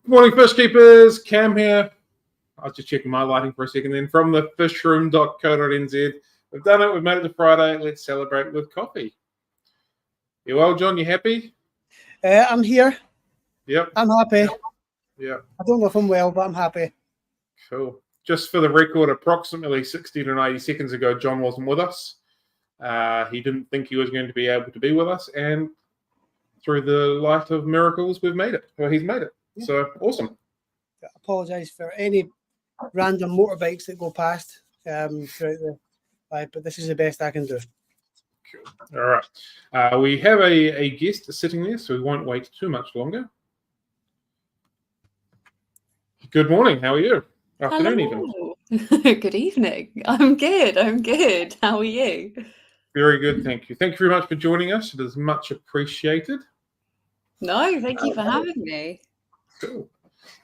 Good morning, fish keepers. Cam here. I was just checking my lighting for a second then. From the fishroom.co.nz. We've done it. We've made it to Friday. Let's celebrate with coffee. You well, John? You happy? I'm here. Yep. I'm happy. Yep. I don't know if I'm well, but I'm happy. Cool. Just for the record, approximately 60 to 90 seconds ago, John wasn't with us. He didn't think he was going to be able to be with us, and through the light of miracles, we've made it. Well, he's made it. Yeah. So awesome. I apologise for any random motorbikes that go past throughout the live, but this is the best I can do. Cool. All right. We have a guest sitting there, so we won't wait too much longer. Good morning. How are you? Afternoon, even. Good evening. I'm good. How are you? Very good. Thank you. Thank you very much for joining us. It is much appreciated. No, thank you for having me. Cool.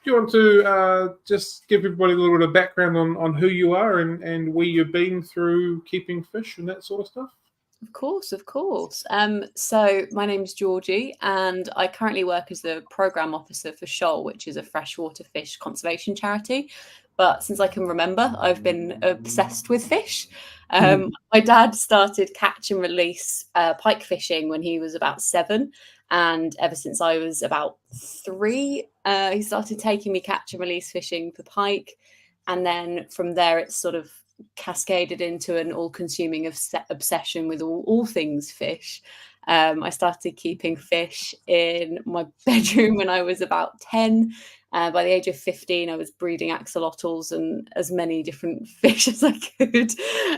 Do you want to just give everybody a little bit of background on who you are and where you've been through keeping fish and that sort of stuff? Of course. So my name's Georgie, and I currently work as the program officer for Shoal, which is a freshwater fish conservation charity. But since I can remember, I've been obsessed with fish. My dad started catch and release pike fishing when he was about 7. And ever since I was about 3, he started taking me catch and release fishing for pike. And then from there, it's sort of cascaded into an all-consuming obsession with all things fish. I started keeping fish in my bedroom when I was about 10. By the age of 15, I was breeding axolotls and as many different fish as I could.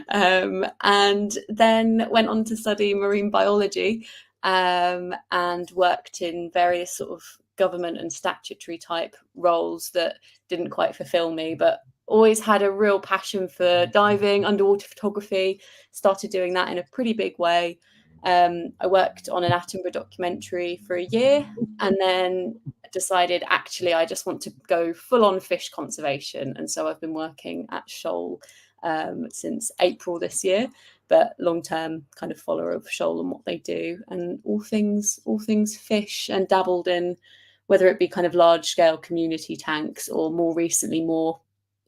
And then went on to study marine biology and worked in various sort of government and statutory type roles that didn't quite fulfill me, but always had a real passion for diving, underwater photography, started doing that in a pretty big way. I worked on an Attenborough documentary for a year and then decided actually I just want to go full on fish conservation. And so I've been working at Shoal since April this year, but long-term kind of follower of Shoal and what they do and all things fish, and dabbled in whether it be kind of large scale community tanks or more recently more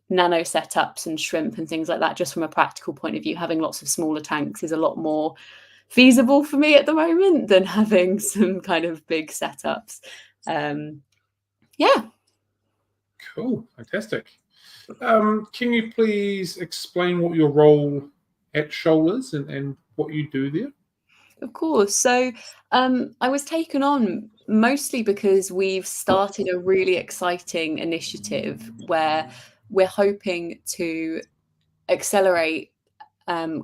nano setups and shrimp and things like that. Just from a practical point of view, having lots of smaller tanks is a lot more feasible for me at the moment than having some kind of big setups. Yeah. Cool. Fantastic. Can you please explain what your role at Shoal is and what you do there? Of course. So I was taken on mostly because we've started a really exciting initiative where we're hoping to accelerate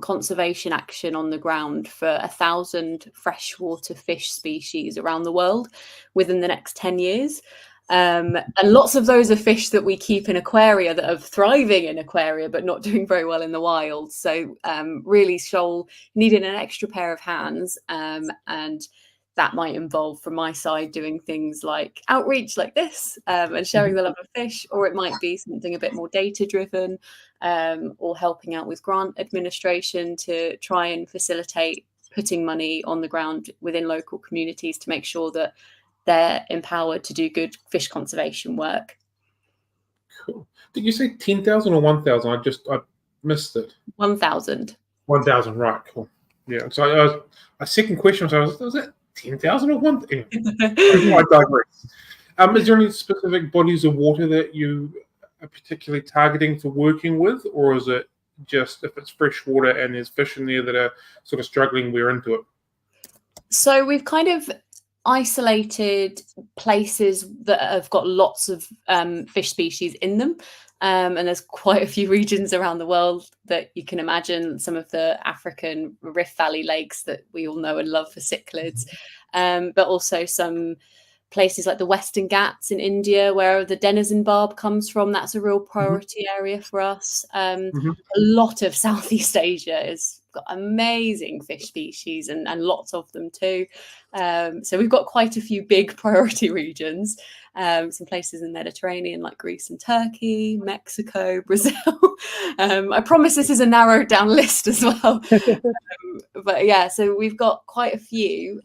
conservation action on the ground for 1,000 freshwater fish species around the world within the next 10 years. And lots of those are fish that we keep in aquaria that are thriving in aquaria but not doing very well in the wild. So really Shoal needed an extra pair of hands, and that might involve from my side doing things like outreach like this and sharing the love of fish, or it might be something a bit more data driven, or helping out with grant administration to try and facilitate putting money on the ground within local communities to make sure that they're empowered to do good fish conservation work. Cool. Did you say 10,000 or 1,000? I missed it. 1,000. 1,000, right, cool. Yeah, so my second question was that 10,000 or 1,000? I digress. Is there any specific bodies of water that you are particularly targeting for working with, or is it just if it's fresh water and there's fish in there that are sort of struggling, we're into it? So we've kind of isolated places that have got lots of fish species in them. And there's quite a few regions around the world that you can imagine, some of the African Rift Valley lakes that we all know and love for cichlids, but also some places like the Western Ghats in India, where the denizen barb comes from. That's a real priority area for us. A lot of Southeast Asia has got amazing fish species and lots of them too. So we've got quite a few big priority regions. Some places in the Mediterranean like Greece and Turkey, Mexico, Brazil. I promise this is a narrowed down list as well. But yeah, so we've got quite a few.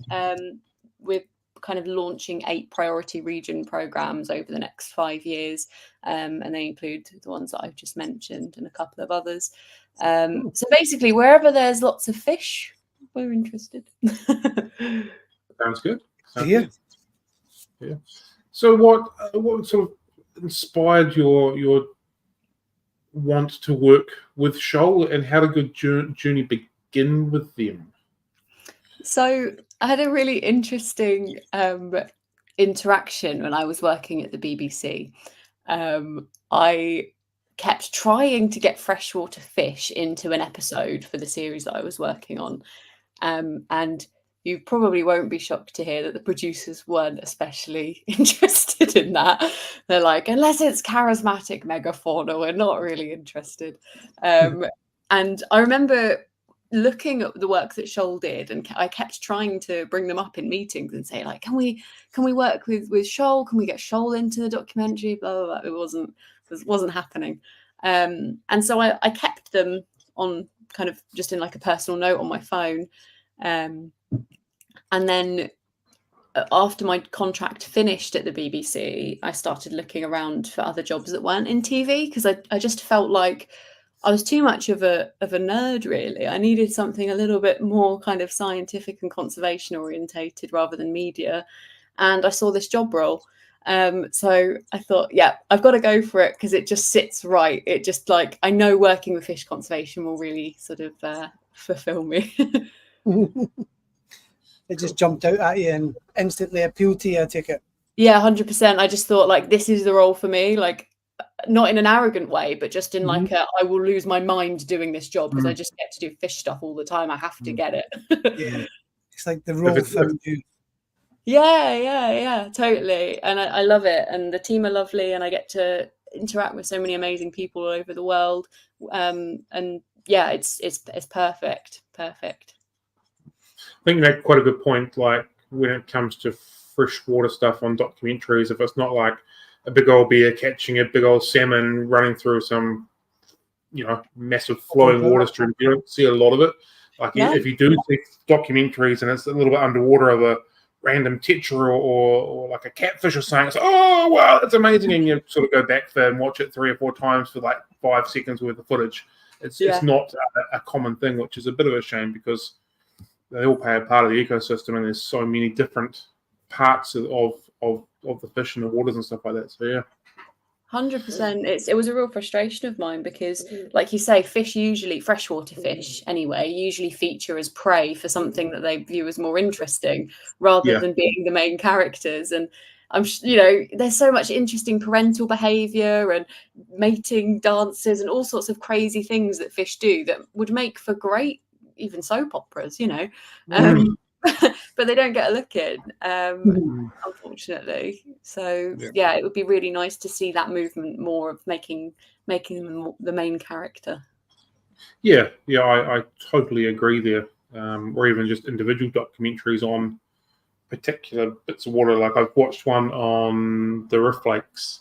We're kind of launching 8 priority region programs over the next 5 years, and they include the ones that I've just mentioned and a couple of others. So basically, wherever there's lots of fish, we're interested. Sounds good. Sounds Yeah. good. Yeah. So what sort of inspired your want to work with Shoal, and how did your journey begin with them? So I had a really interesting interaction when I was working at the BBC. I kept trying to get freshwater fish into an episode for the series that I was working on. And you probably won't be shocked to hear that the producers weren't especially interested in that. They're like, unless it's charismatic megafauna, we're not really interested. And I remember looking at the work that Shoal did, and I kept trying to bring them up in meetings and say, like, can we work with Shoal? Can we get Shoal into the documentary? Blah blah blah. It wasn't happening. And so I kept them on kind of just in like a personal note on my phone. And then after my contract finished at the BBC, I started looking around for other jobs that weren't in TV, because I just felt like I was too much of a nerd, really. I needed something a little bit more kind of scientific and conservation orientated rather than media. And I saw this job role. So I thought, yeah, I've got to go for it, because it just sits right. It just, like, I know working with fish conservation will really sort of fulfill me. It just jumped out at you and instantly appealed to you, I take it. Yeah, 100%. I just thought, like, this is the role for me. Like, not in an arrogant way, but just in like I will lose my mind doing this job, because I just get to do fish stuff all the time. I have to get it. Yeah, it's like the role found you. Yeah, totally. And I love it. And the team are lovely, and I get to interact with so many amazing people all over the world. And yeah, it's perfect. I think you make quite a good point. Like, when it comes to freshwater stuff on documentaries, if it's not like a big old bear catching a big old salmon running through some, massive flowing water stream, you don't see a lot of it. Like, if you do see documentaries and it's a little bit underwater of a random tetra or like a catfish or something, it's like, oh wow, it's amazing, and you sort of go back there and watch it 3 or 4 times for like 5 seconds worth of footage. It's not a common thing, which is a bit of a shame, because they all play a part of the ecosystem, and there's so many different parts of the fish and the waters and stuff like that. So yeah, 100%. It was a real frustration of mine, because, like you say, fish usually, freshwater fish anyway, usually feature as prey for something that they view as more interesting, rather than being the main characters. And I'm, there's so much interesting parental behavior and mating dances and all sorts of crazy things that fish do that would make for great even soap operas, but they don't get a look in, unfortunately. So yeah, it would be really nice to see that movement more of making them the main character. Yeah, I totally agree there. Or even just individual documentaries on particular bits of water. Like, I've watched one on the Rift Lakes.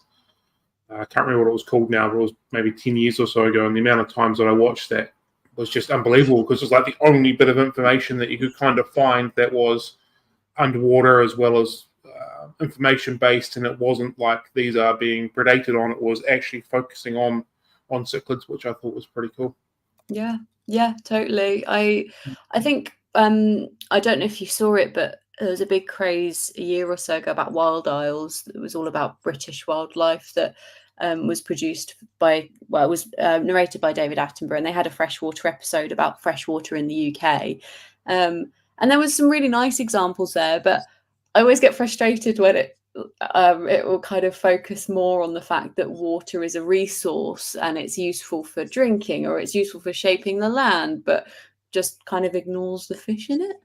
I can't remember what it was called now, but it was maybe 10 years or so ago, and the amount of times that I watched that was just unbelievable, because it was like the only bit of information that you could kind of find that was underwater as well as information based, and it wasn't like these are being predated on. It was actually focusing on cichlids, which I thought was pretty cool. Yeah, totally. I think I don't know if you saw it, but there was a big craze a year or so ago about Wild Isles. It was all about British wildlife that was produced by, it was narrated by David Attenborough, and they had a freshwater episode about freshwater in the UK. And there was some really nice examples there, but I always get frustrated when it will kind of focus more on the fact that water is a resource and it's useful for drinking or it's useful for shaping the land, but just kind of ignores the fish in it.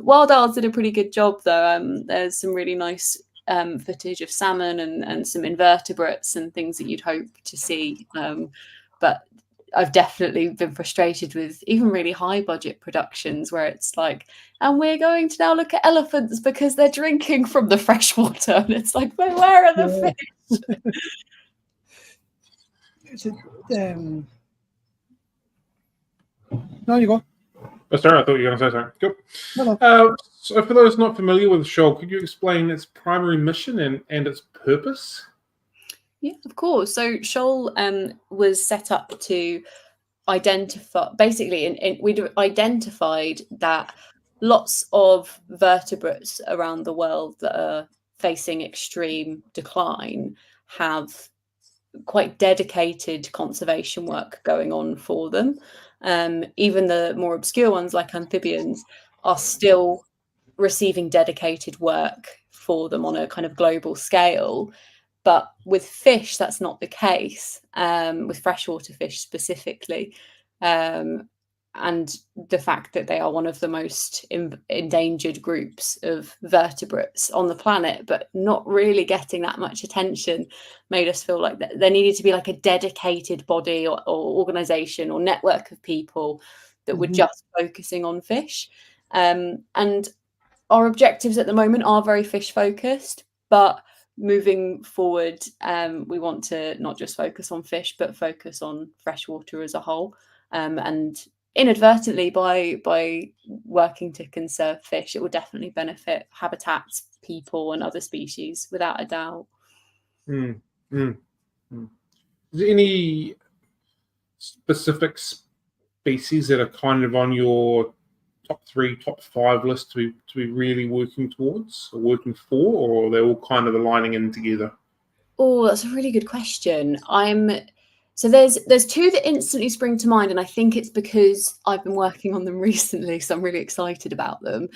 Wild Isles did a pretty good job, though. There's some really nice footage of salmon and some invertebrates and things that you'd hope to see. But I've definitely been frustrated with even really high budget productions where it's like, and we're going to now look at elephants because they're drinking from the fresh water. And it's like, but where are the fish? No, you go. Oh, sorry, I thought you were going to say something. Cool. No. So for those not familiar with Shoal, could you explain its primary mission and its purpose? Yeah, of course. So Shoal was set up to identify, basically, we'd identified that lots of vertebrates around the world that are facing extreme decline have quite dedicated conservation work going on for them. Even the more obscure ones like amphibians are still receiving dedicated work for them on a kind of global scale. But with fish, that's not the case, with freshwater fish specifically. And the fact that they are one of the most endangered groups of vertebrates on the planet, but not really getting that much attention, made us feel like there needed to be like a dedicated body or organization or network of people that were just focusing on fish. And our objectives at the moment are very fish focused, but moving forward, we want to not just focus on fish, but focus on freshwater as a whole. And inadvertently, by working to conserve fish, it will definitely benefit habitats, people, and other species, without a doubt. Is there any specific species that are kind of on your top 3, top 5 list to be really working towards or working for, or are they all kind of aligning in together? Oh, that's a really good question. So there's 2 that instantly spring to mind, and I think it's because I've been working on them recently, so I'm really excited about them.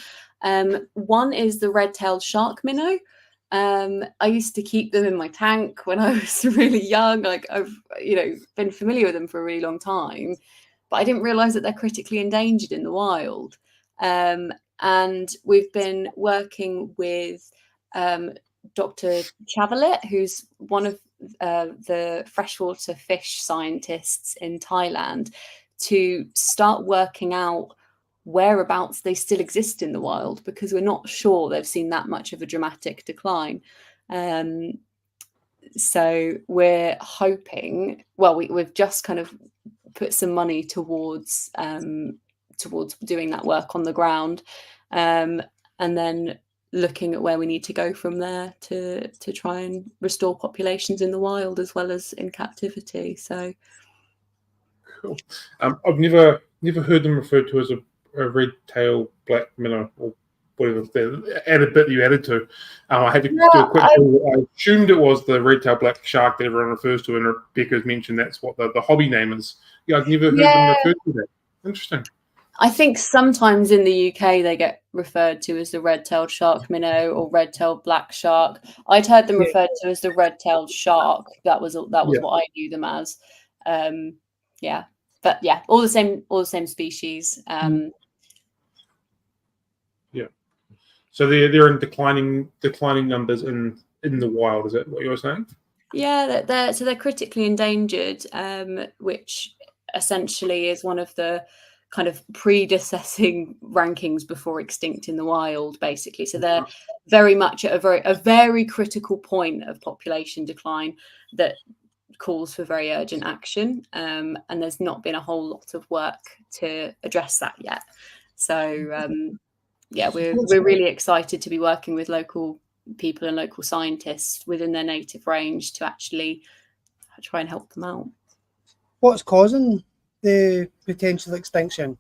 One is the red-tailed shark minnow. I used to keep them in my tank when I was really young. Like I've been familiar with them for a really long time, but I didn't realize that they're critically endangered in the wild. And we've been working with Dr. Chavalit, who's one of the freshwater fish scientists in Thailand, to start working out whereabouts they still exist in the wild, because we're not sure they've seen that much of a dramatic decline. So we're hoping, well, we've just kind of put some money towards doing that work on the ground, and then looking at where we need to go from there to try and restore populations in the wild as well as in captivity. So cool. I've never heard them referred to as a red-tailed black minnow or whatever the added bit you added to. I had to do a quick Google. I assumed it was the red-tailed black shark that everyone refers to, and Rebecca's mentioned that's what the hobby name is. Yeah, I've never heard them referred to that. Interesting. I think sometimes in the UK they get referred to as the red-tailed shark minnow or red-tailed black shark. I'd heard them referred to as the red-tailed shark. That was what I knew them as. But yeah, all the same species. So they're in declining numbers in the wild. Is that what you were saying? Yeah, they're critically endangered, which essentially is one of the kind of predecessing rankings before extinct in the wild, basically. So they're very much at a very critical point of population decline that calls for very urgent action. And there's not been a whole lot of work to address that yet. So we're really excited to be working with local people and local scientists within their native range to actually try and help them out. What's causing the potential extinction?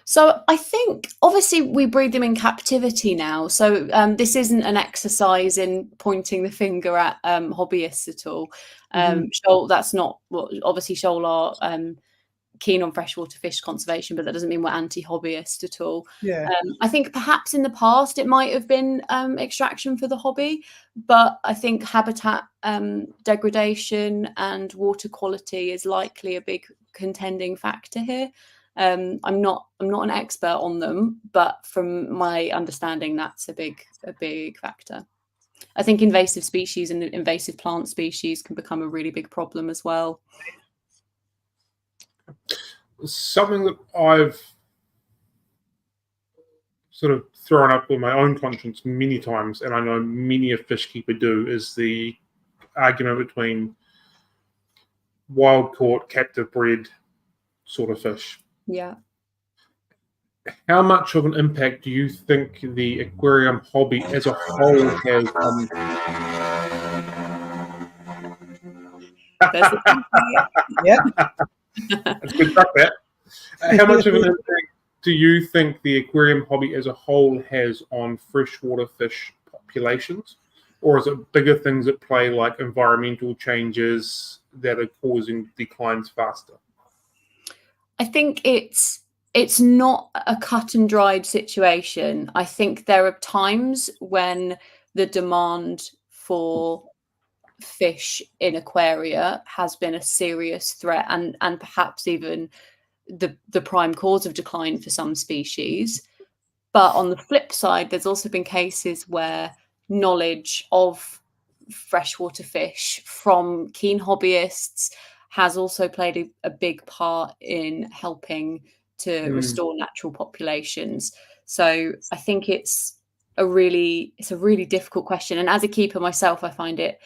So I think obviously we breed them in captivity now. So this isn't an exercise in pointing the finger at hobbyists at all. Shoal, that's not what, obviously Shoal are keen on freshwater fish conservation, but that doesn't mean we're anti-hobbyist at all. I think perhaps in the past it might have been extraction for the hobby, but I think habitat degradation and water quality is likely a big contending factor here. I'm not an expert on them, but from my understanding, that's a big factor. I think invasive species and invasive plant species can become a really big problem as well. Something that I've sort of thrown up with my own conscience many times, and I know many a fish keeper do, is the argument between wild caught, captive bred sort of fish. Yeah. how much of an impact do you think the aquarium hobby as a whole has on? Yeah. That's good stuff, that. How much of an impact do you think the aquarium hobby as a whole has on freshwater fish populations? Or is it bigger things at play, like environmental changes that are causing declines faster? I think it's not a cut and dried situation. I think there are times when the demand for fish in aquaria has been a serious threat, and perhaps even the prime cause of decline for some species. But on the flip side, there's also been cases where knowledge of freshwater fish from keen hobbyists has also played a big part in helping to restore natural populations. So I think it's a really difficult question. And as a keeper myself, I find it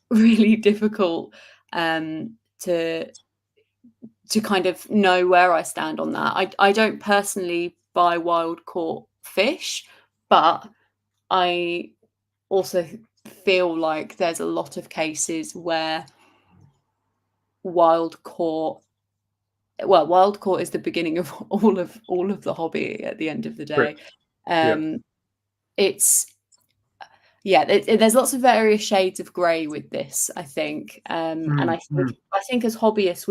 really difficult to kind of know where I stand on that. I don't personally buy wild caught fish, but I also feel like there's a lot of cases where wild caught is the beginning of all of the hobby at the end of the day. It's there's lots of various shades of grey with this, I think. And I think as hobbyists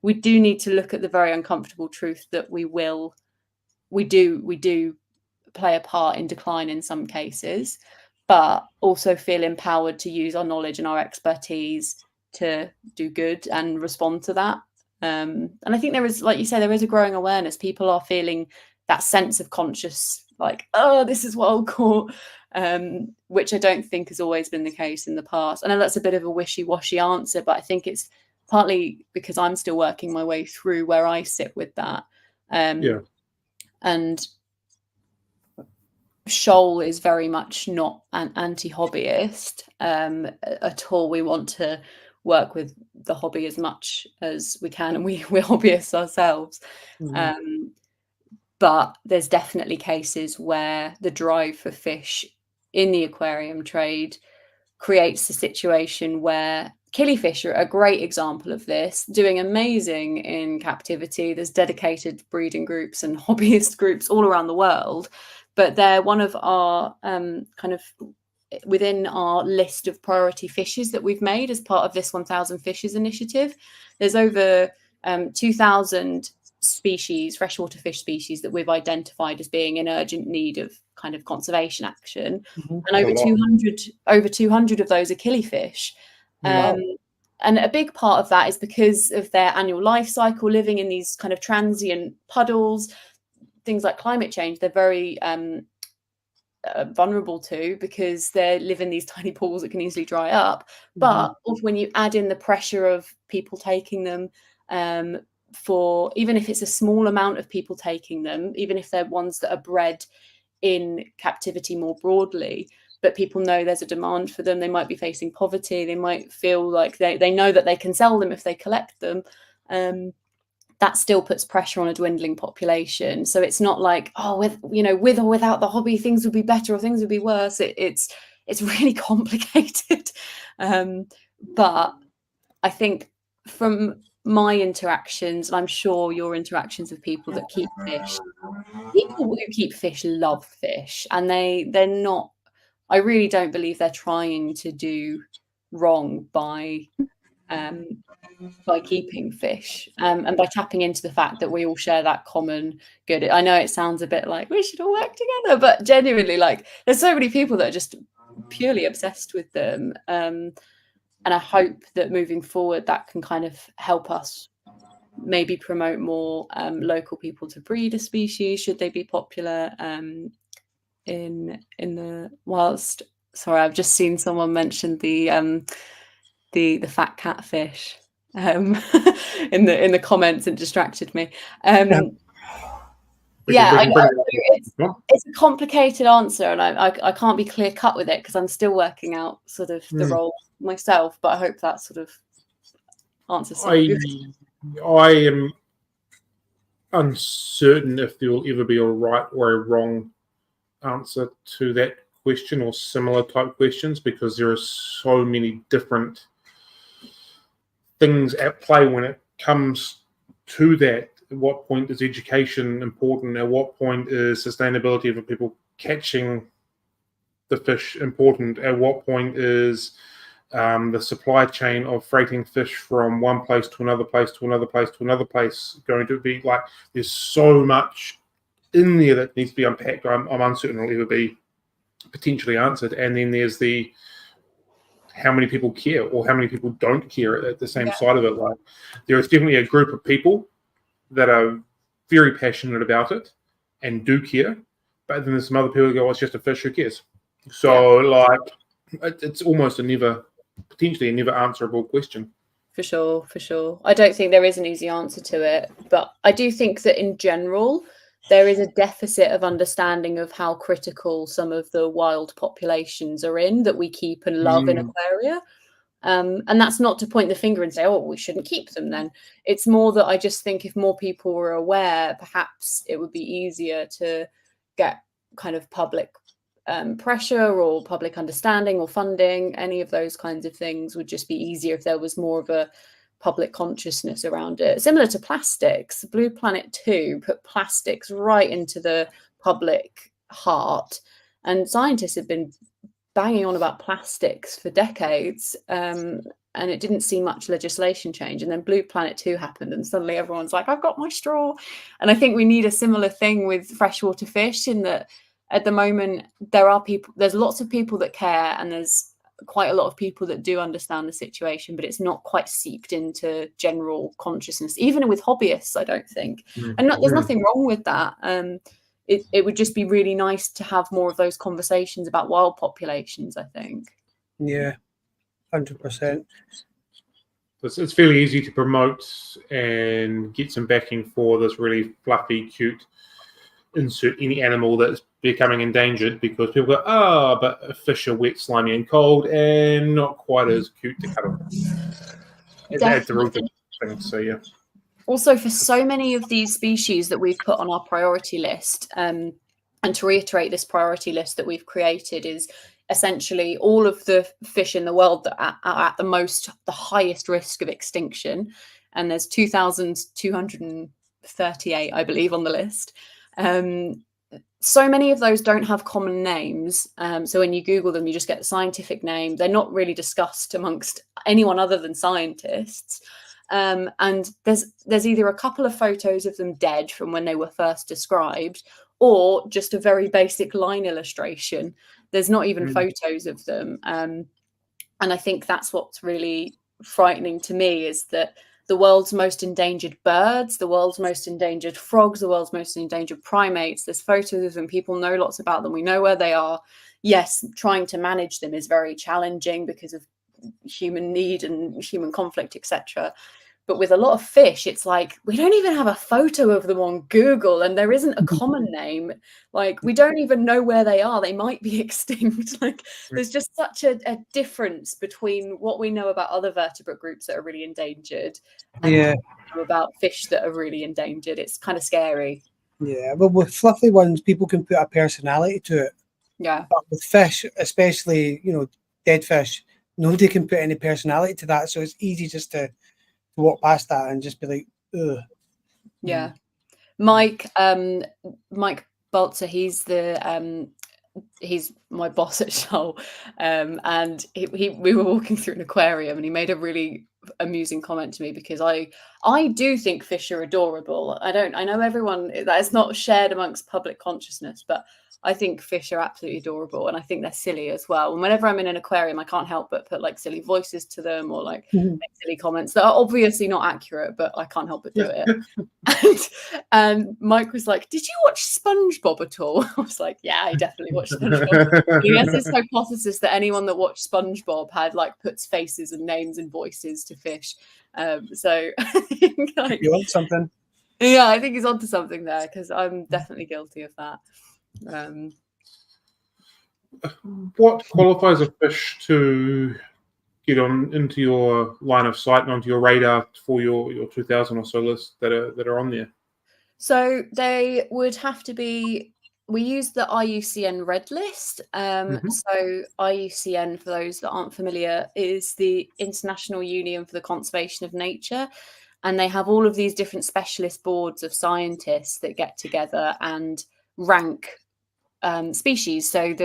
we do need to look at the very uncomfortable truth that we do play a part in decline in some cases, but also feel empowered to use our knowledge and our expertise to do good and respond to that. And I think there is, like you say, there is a growing awareness. People are feeling that sense of conscious, like, oh, this is wild caught, which I don't think has always been the case in the past. I know that's a bit of a wishy-washy answer, but I think it's partly because I'm still working my way through where I sit with that. And Shoal is very much not an anti-hobbyist at all. We want to work with the hobby as much as we can, and we're hobbyists ourselves. But there's definitely cases where the drive for fish in the aquarium trade creates a situation where killifish are a great example of this, doing amazing in captivity. There's dedicated breeding groups and hobbyist groups all around the world, but they're one of our kind of within our list of priority fishes that we've made as part of this 1,000 Fishes initiative. There's over 2,000 species, freshwater fish species, that we've identified as being in urgent need of kind of conservation action, and over 200 of those are killifish. And a big part of that is because of their annual life cycle, living in these kind of transient puddles. Things like climate change, they're very vulnerable to, because they live in these tiny pools that can easily dry up. But when you add in the pressure of people taking them, for even if it's a small amount of people taking them, even if they're ones that are bred in captivity more broadly, but people know there's a demand for them, they might be facing poverty, they might feel like they know that they can sell them if they collect them, that still puts pressure on a dwindling population. So it's not like, oh, with or without the hobby, things would be better or things would be worse. It's really complicated. But I think from my interactions, and I'm sure your interactions with people that keep fish, people who keep fish love fish, and they're not, I really don't believe they're trying to do wrong by keeping fish, and by tapping into the fact that we all share that common good. I know it sounds a bit like we should all work together, but genuinely, like, there's so many people that are just purely obsessed with them. And I hope that moving forward, that can kind of help us maybe promote more local people to breed a species, should they be popular in the whilst. Sorry, I've just seen someone mention the fat catfish in the comments, and distracted me. It's a complicated answer, and I can't be clear cut with it because I'm still working out sort of the role myself. But I hope that sort of answers. I am uncertain if there will ever be a right or a wrong answer to that question or similar type questions, because there are so many different things at play when it comes to that. At what point is education important? At what point is sustainability for people catching the fish important? At what point is the supply chain of freighting fish from one place to another place to another place to another place going to be like? There's so much in there that needs to be unpacked. I'm uncertain it'll ever be potentially answered. And then there's the how many people care or how many people don't care at the same side of it. Like, there is definitely a group of people that are very passionate about it and do care, but then there's some other people who go, well, it's just a fish, who cares? So like, it's almost potentially a never answerable question. For sure. I don't think there is an easy answer to it, but I do think that in general, there is a deficit of understanding of how critical some of the wild populations are in that we keep and love in aquaria. And that's not to point the finger and say, oh, we shouldn't keep them then. It's more that I just think if more people were aware, perhaps it would be easier to get kind of public pressure or public understanding or funding. Any of those kinds of things would just be easier if there was more of a public consciousness around it. Similar to plastics, Blue Planet 2 put plastics right into the public heart, and scientists have been banging on about plastics for decades, and it didn't see much legislation change. And then Blue Planet 2 happened, and suddenly everyone's like, I've got my straw. And I think we need a similar thing with freshwater fish, in that at the moment there's lots of people that care, and there's quite a lot of people that do understand the situation, but it's not quite seeped into general consciousness, even with hobbyists, I don't think. And there's nothing wrong with that. It would just be really nice to have more of those conversations about wild populations, I think. Yeah, 100%. It's fairly easy to promote and get some backing for this really fluffy, cute, insert any animal that's becoming endangered, because people go, but fish are wet, slimy and cold and not quite as cute to cuddle. That's the real thing. So yeah. Also, for so many of these species that we've put on our priority list, and to reiterate, this priority list that we've created is essentially all of the fish in the world that are at the highest risk of extinction. And there's 2,238, I believe, on the list. So many of those don't have common names. So when you Google them, you just get the scientific name. They're not really discussed amongst anyone other than scientists. And there's either a couple of photos of them dead from when they were first described, or just a very basic line illustration. There's not even photos of them. And I think that's what's really frightening to me, is that the world's most endangered birds, the world's most endangered frogs, the world's most endangered primates, there's photos of them, people know lots about them, we know where they are. Yes, trying to manage them is very challenging because of human need and human conflict, etc. But with a lot of fish, it's like, we don't even have a photo of them on Google, and there isn't a common name. Like, we don't even know where they are. They might be extinct. Like, there's just such a difference between what we know about other vertebrate groups that are really endangered and what we know about fish that are really endangered. It's kind of scary. Yeah, but with fluffy ones, people can put a personality to it. Yeah. But with fish, especially, dead fish, nobody can put any personality to that. So it's easy just to walk past that and just be like, ugh. Yeah. Mike Baltzer, he's my boss at Shoal, and we were walking through an aquarium, and he made a really amusing comment to me, because I do think fish are adorable. I know everyone, that is not shared amongst public consciousness, but I think fish are absolutely adorable, and I think they're silly as well. And whenever I'm in an aquarium, I can't help but put like silly voices to them, or like make silly comments that are obviously not accurate, but I can't help but do it. And Mike was like, "Did you watch SpongeBob at all?" I was like, "Yeah, I definitely watched SpongeBob." He has this hypothesis that anyone that watched SpongeBob had puts faces and names and voices to fish. So I think, you want something? Yeah, I think he's onto something there, because I'm definitely guilty of that. What qualifies a fish to get into your line of sight and onto your radar for your 2,000 or so list that are on there? So they would have to be. We use the IUCN Red List. So IUCN, for those that aren't familiar, is the International Union for the Conservation of Nature, and they have all of these different specialist boards of scientists that get together and rank species. So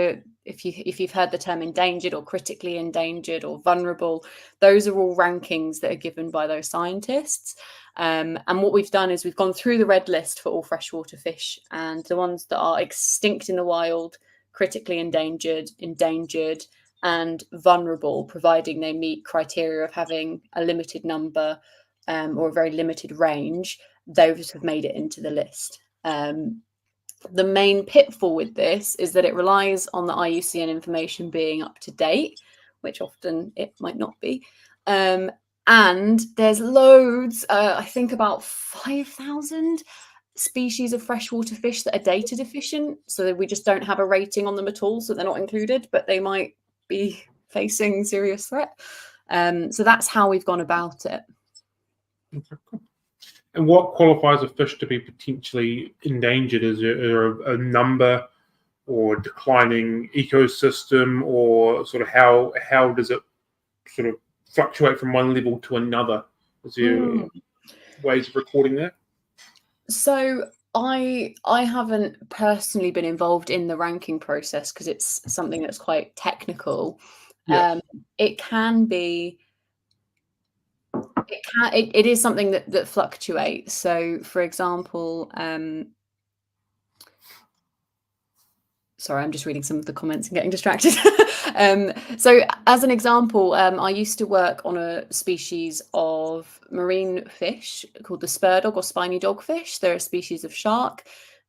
if you've heard the term endangered or critically endangered or vulnerable, those are all rankings that are given by those scientists. And what we've done is we've gone through the red list for all freshwater fish, and the ones that are extinct in the wild, critically endangered, endangered, and vulnerable, providing they meet criteria of having a limited number or a very limited range, those have made it into the list. The main pitfall with this is that it relies on the IUCN information being up to date, which often it might not be. And there's loads, I think about 5,000 species of freshwater fish that are data deficient. So that we just don't have a rating on them at all. So they're not included, but they might be facing serious threat. So that's how we've gone about it. Okay, cool. And what qualifies a fish to be potentially endangered? Is there a number or declining ecosystem, or sort of how does it sort of fluctuate from one level to another? Is there ways of recording that? So I haven't personally been involved in the ranking process because it's something that's quite technical. Yeah. It can be. It is something that fluctuates. So, for example, sorry, I'm just reading some of the comments and getting distracted. So, as an example, I used to work on a species of marine fish called the spur dog or spiny dogfish. They're a species of shark.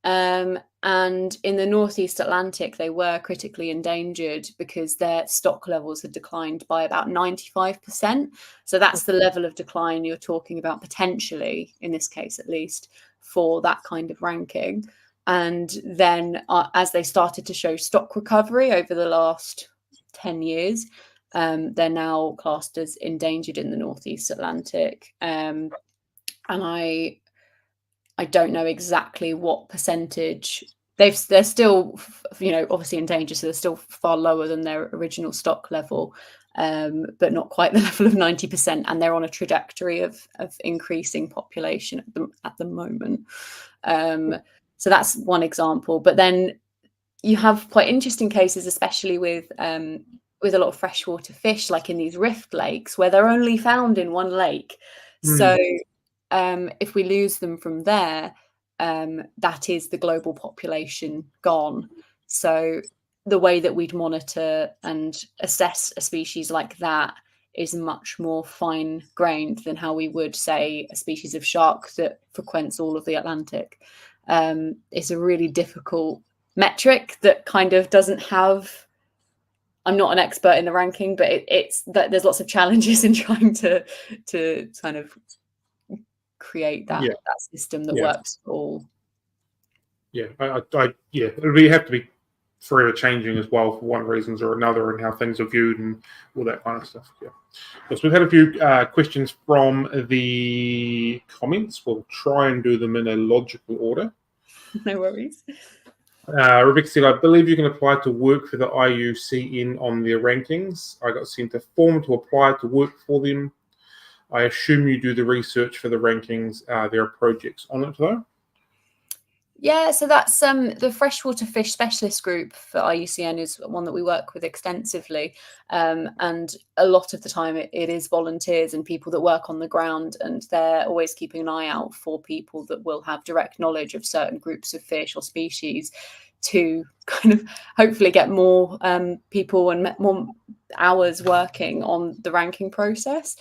And in the Northeast Atlantic, they were critically endangered because their stock levels had declined by about 95%. So that's the level of decline you're talking about potentially, in this case at least, for that kind of ranking. And then as they started to show stock recovery over the last 10 years, they're now classed as endangered in the Northeast Atlantic. And I don't know exactly what percentage. They're still, obviously endangered, so they're still far lower than their original stock level, but not quite the level of 90%. And they're on a trajectory of increasing population at the moment. So that's one example. But then you have quite interesting cases, especially with a lot of freshwater fish, like in these rift lakes, where they're only found in one lake. So if we lose them from there, that is the global population gone. So the way that we'd monitor and assess a species like that is much more fine-grained than how we would say a species of shark that frequents all of the Atlantic. It's a really difficult metric that kind of doesn't have. I'm not an expert in the ranking, but it's that there's lots of challenges in trying to kind of create that system that works for all. Yeah, it would have to be forever changing as well for one reasons or another, and how things are viewed and all that kind of stuff. Yeah. So we've had a few questions from the comments. We'll try and do them in a logical order. No worries. Rebecca said, I believe you can apply to work for the IUCN on their rankings. I got sent a form to apply to work for them. I assume you do the research for the rankings. There are projects on it, though? Yeah, so that's the freshwater fish specialist group for IUCN is one that we work with extensively. And a lot of the time it is volunteers and people that work on the ground, and they're always keeping an eye out for people that will have direct knowledge of certain groups of fish or species to kind of hopefully get more people and more hours working on the ranking process.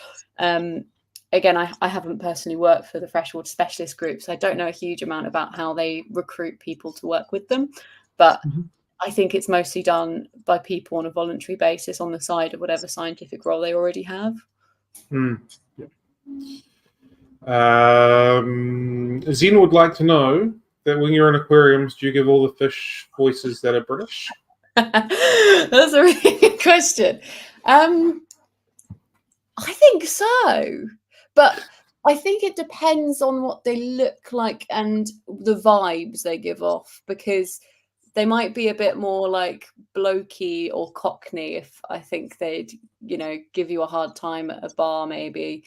Again, I haven't personally worked for the freshwater specialist group, so I don't know a huge amount about how they recruit people to work with them. But I think it's mostly done by people on a voluntary basis on the side of whatever scientific role they already have. Zen would like to know that when you're in aquariums, do you give all the fish voices that are British? That's a really good question. I think so. But I think it depends on what they look like and the vibes they give off, because they might be a bit more like blokey or cockney if I think they'd, give you a hard time at a bar maybe.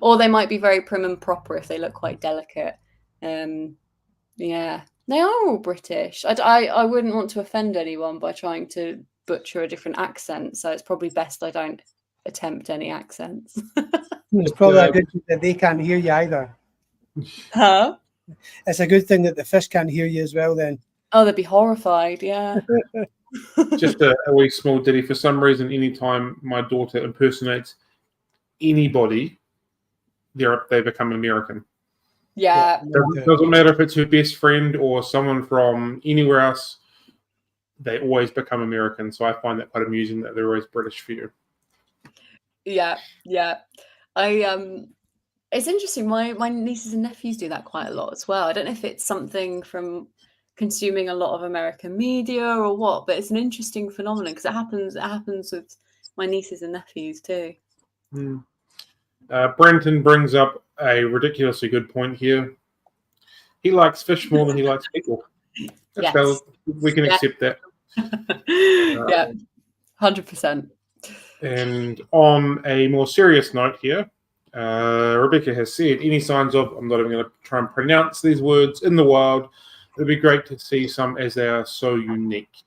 Or they might be very prim and proper if they look quite delicate. Yeah, they are all British. I wouldn't want to offend anyone by trying to butcher a different accent, so it's probably best I don't attempt any accents. It's probably a good thing that they can't hear you either. Huh? It's a good thing that the fish can't hear you as well then. Oh, they'd be horrified, yeah. Just a wee small ditty. For some reason, anytime my daughter impersonates anybody, they become American. Yeah. It doesn't matter if it's her best friend or someone from anywhere else, they always become American. So I find that quite amusing that they're always British for you. Yeah. It's interesting. My nieces and nephews do that quite a lot as well. I don't know if it's something from consuming a lot of American media or what, but it's an interesting phenomenon because it happens with my nieces and nephews too. Brenton brings up a ridiculously good point here. He likes fish more than he likes people. That's valid. We can accept that. Yeah, 100%. And on a more serious note here, Rebecca has said, any signs of, I'm not even going to try and pronounce these words, in the wild, it'd be great to see some as they are so unique.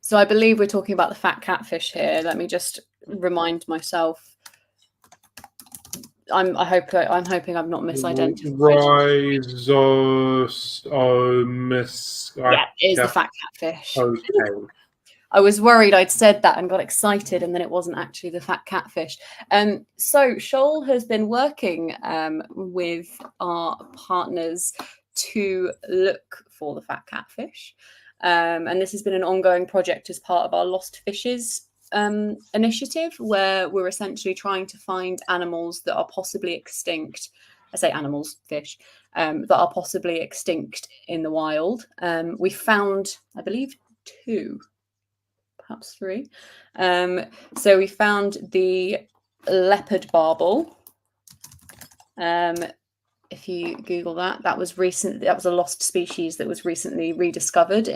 So I believe we're talking about the fat catfish here. Let me just remind myself. I'm hoping I'm not misidentified. Yeah, it is the fat catfish. Okay. I was worried I'd said that and got excited, and then it wasn't actually the fat catfish. So Shoal has been working with our partners to look for the fat catfish. And this has been an ongoing project as part of our Lost Fishes initiative, where we're essentially trying to find animals that are possibly extinct. I say animals, fish, that are possibly extinct in the wild. We found, I believe, 2. Perhaps 3. So we found the leopard barbel. If you Google that, that was a lost species that was recently rediscovered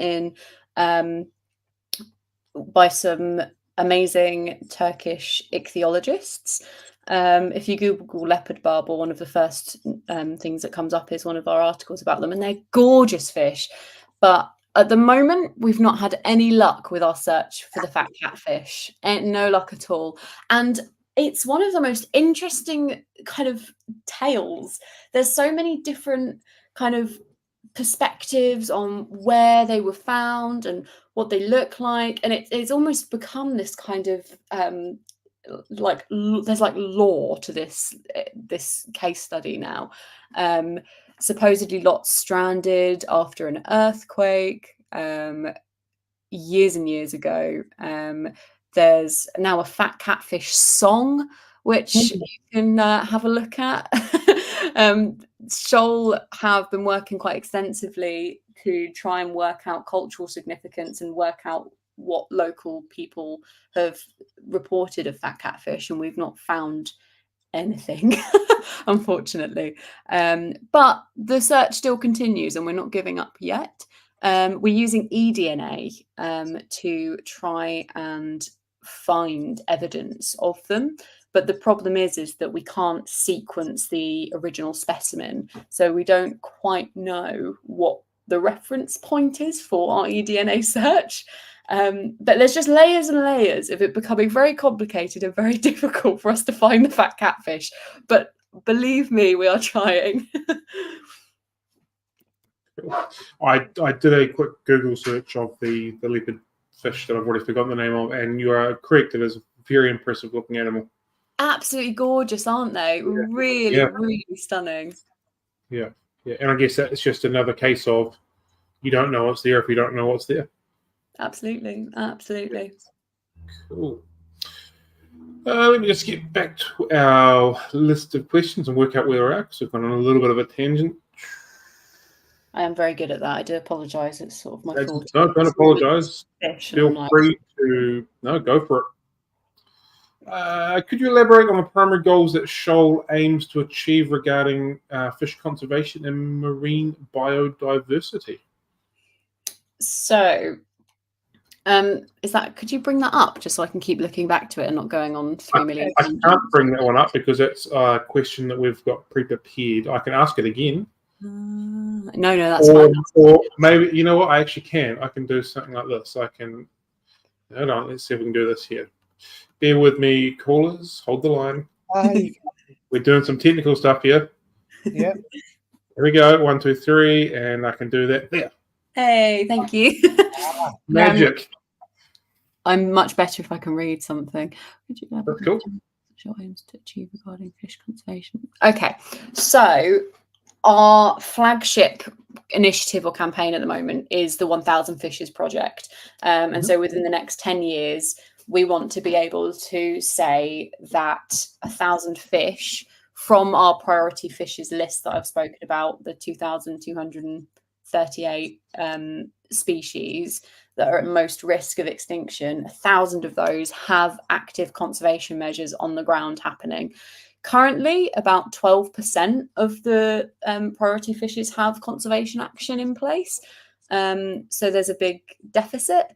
by some amazing Turkish ichthyologists. If you Google leopard barbel, one of the first things that comes up is one of our articles about them, and they're gorgeous fish. But at the moment, we've not had any luck with our search for the fat catfish. No luck at all. And it's one of the most interesting kind of tales. There's so many different kind of perspectives on where they were found and what they look like. And it's almost become this kind of there's like lore to this case study now. Supposedly lots stranded after an earthquake years and years ago. There's now a fat catfish song, which you can have a look at. Shoal have been working quite extensively to try and work out cultural significance and work out what local people have reported of fat catfish, and we've not found anything, unfortunately. But the search still continues, and we're not giving up yet. We're using eDNA to try and find evidence of them. But the problem is that we can't sequence the original specimen, so we don't quite know what the reference point is for our eDNA search. But there's just layers and layers of it becoming very complicated and very difficult for us to find the fat catfish. But believe me, we are trying. I did a quick Google search of the leopard fish that I've already forgotten the name of, and you are correct. It is a very impressive looking animal. Absolutely gorgeous, aren't they? Yeah. Really stunning. Yeah. And I guess that's just another case of you don't know what's there if you don't know what's there. Absolutely. Cool. Let me just get back to our list of questions and work out where we're at, because we've gone on a little bit of a tangent. I am very good at that. I do apologise. It's sort of my fault. No, don't apologise. Feel free to go for it. Could you elaborate on the primary goals that Shoal aims to achieve regarding fish conservation and marine biodiversity? So, could you bring that up just so I can keep looking back to it and not going on 3 million? I can't bring that one up because it's a question that we've got pre-prepared. I can ask it again. No, that's fine. Or maybe, you know what, I actually can. I can do something like this. I can, hold on, let's see if we can do this here. Bear with me, callers. Hold the line. We're doing some technical stuff here. Yeah. Here we go. 1, 2, 3, and I can do that there. Hey, thank you. Magic. I'm much better if I can read something. That's cool. Shoal aims to achieve regarding fish conservation. Okay, so our flagship initiative or campaign at the moment is the 1,000 Fishes project. And so within the next 10 years, we want to be able to say that 1,000 fish from our priority fishes list that I've spoken about, the 2,238 species that are at most risk of extinction, 1,000 of those have active conservation measures on the ground happening. Currently, about 12% of the priority fishes have conservation action in place. So there's a big deficit.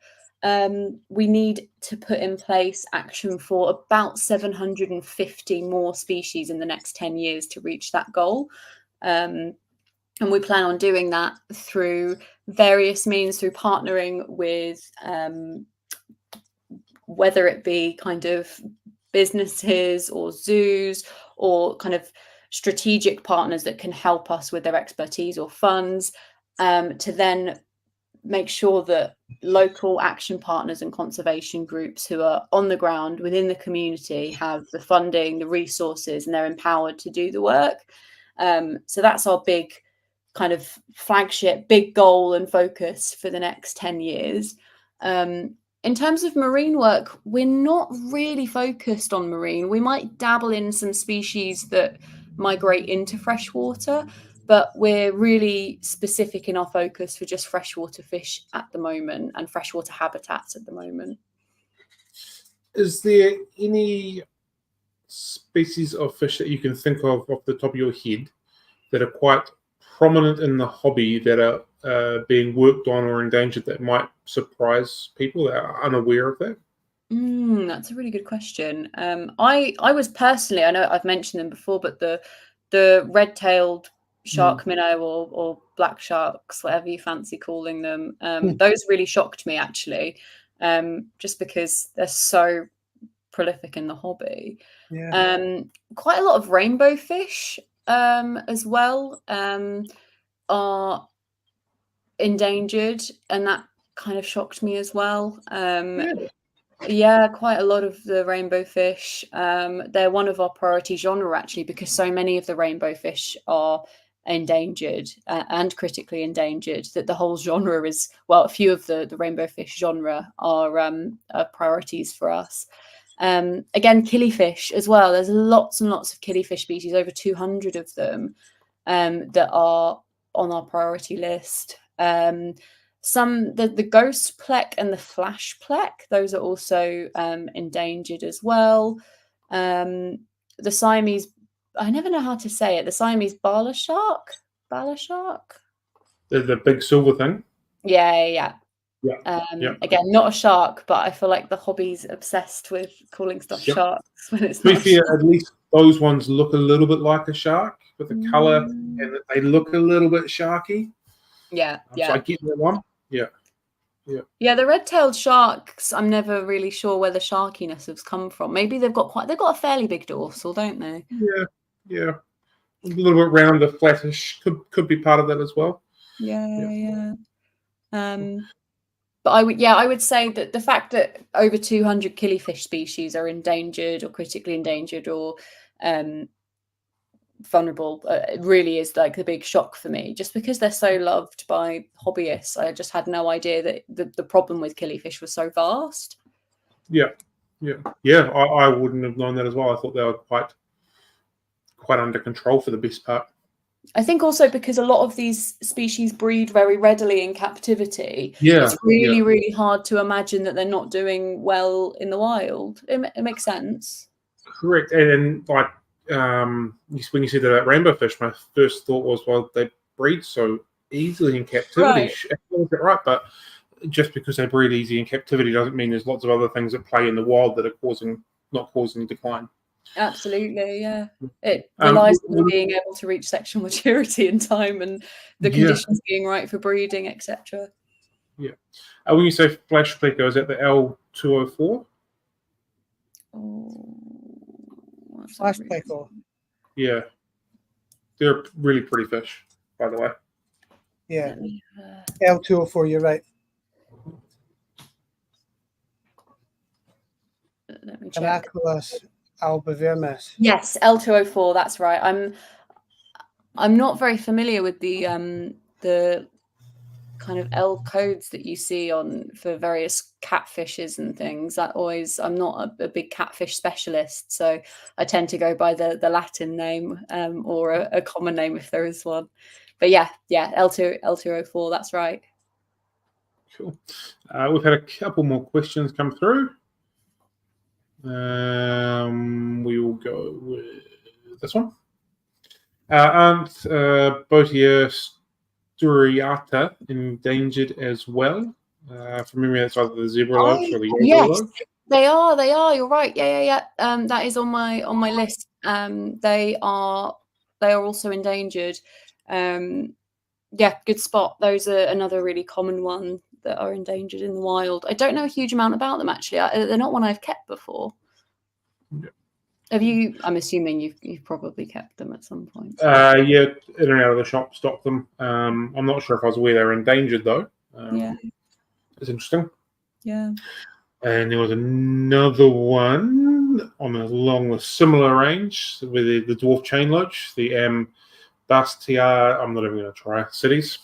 We need to put in place action for about 750 more species in the next 10 years to reach that goal. And we plan on doing that through various means, through partnering with whether it be kind of businesses or zoos or kind of strategic partners that can help us with their expertise or funds, to then make sure that local action partners and conservation groups who are on the ground within the community have the funding, the resources, and they're empowered to do the work. So that's our big kind of flagship, big goal and focus for the next 10 years. In terms of marine work, we're not really focused on marine. We might dabble in some species that migrate into freshwater, but we're really specific in our focus for just freshwater fish at the moment and freshwater habitats at the moment. Is there any species of fish that you can think of off the top of your head that are quite prominent in the hobby that are being worked on or endangered that might surprise people that are unaware of that? That's a really good question. I was personally, I know I've mentioned them before, but the red-tailed shark minnow or black sharks, whatever you fancy calling them, those really shocked me actually, just because they're so prolific in the hobby. Quite a lot of rainbow fish as well are endangered, and that kind of shocked me as well. Yeah, quite a lot of the rainbow fish. They're one of our priority genre actually, because so many of the rainbow fish are endangered and critically endangered that the whole genre is, well, a few of the rainbow fish genre are priorities for us. Again, killifish as well. There's lots and lots of killifish species, over 200 of them, that are on our priority list. The ghost plec and the flash plec, those are also endangered as well. The Siamese, I never know how to say it, the Siamese bala shark. The big silver thing? Yeah. Again, not a shark, but I feel like the hobby's obsessed with calling stuff sharks when it's not. At least those ones look a little bit like a shark with the colour, and they look a little bit sharky. Yeah. So I get that one. Yeah, the red-tailed sharks, I'm never really sure where the sharkiness has come from. Maybe they've got a fairly big dorsal, don't they? Yeah. A little bit rounder, flattish. Could be part of that as well. Yeah. But I would say that the fact that over 200 killifish species are endangered or critically endangered or vulnerable, it really is like the big shock for me, just because they're so loved by hobbyists. I just had no idea that the problem with killifish was so vast. Yeah. I wouldn't have known that as well. I thought they were quite under control for the best part. I think also because a lot of these species breed very readily in captivity, Yeah, it's really, really hard to imagine that they're not doing well in the wild. It makes sense. correct. And like when you said that about rainbow fish, my first thought was, well, they breed so easily in captivity. Right. Right, but just because they breed easy in captivity doesn't mean there's lots of other things at play in the wild that are not causing decline. Absolutely, yeah. It relies on them being able to reach sexual maturity in time and the conditions being right for breeding, etc. Yeah. When you say flash pleco, is that the L204? Flash pleco. Yeah. They're really pretty fish, by the way. Yeah. L204, you're right. Let me check. Caraculus albivermis. Yes, L204, that's right. I'm not very familiar with the kind of L codes that you see for various catfishes and things. I'm not a big catfish specialist, so I tend to go by the Latin name or a common name if there is one. But yeah, L204, that's right. Cool. We've had a couple more questions come through. We will go with this one. Aren't Botia striata endangered as well? From memory, that's either the zebra loach or the yellow loach. They are. You're right. Yeah. That is on my list. They are also endangered. Yeah, good spot. Those are another really common one that are endangered in the wild. I don't know a huge amount about them actually. They're not one I've kept before. Yeah. Have you? I'm assuming you've probably kept them at some point. Yeah, in and out of the shop, stock them. I'm not sure if I was aware they were endangered though. It's interesting. Yeah. And there was another one along the similar range with the dwarf chain loach, the Bastia. I'm not even going to try cities.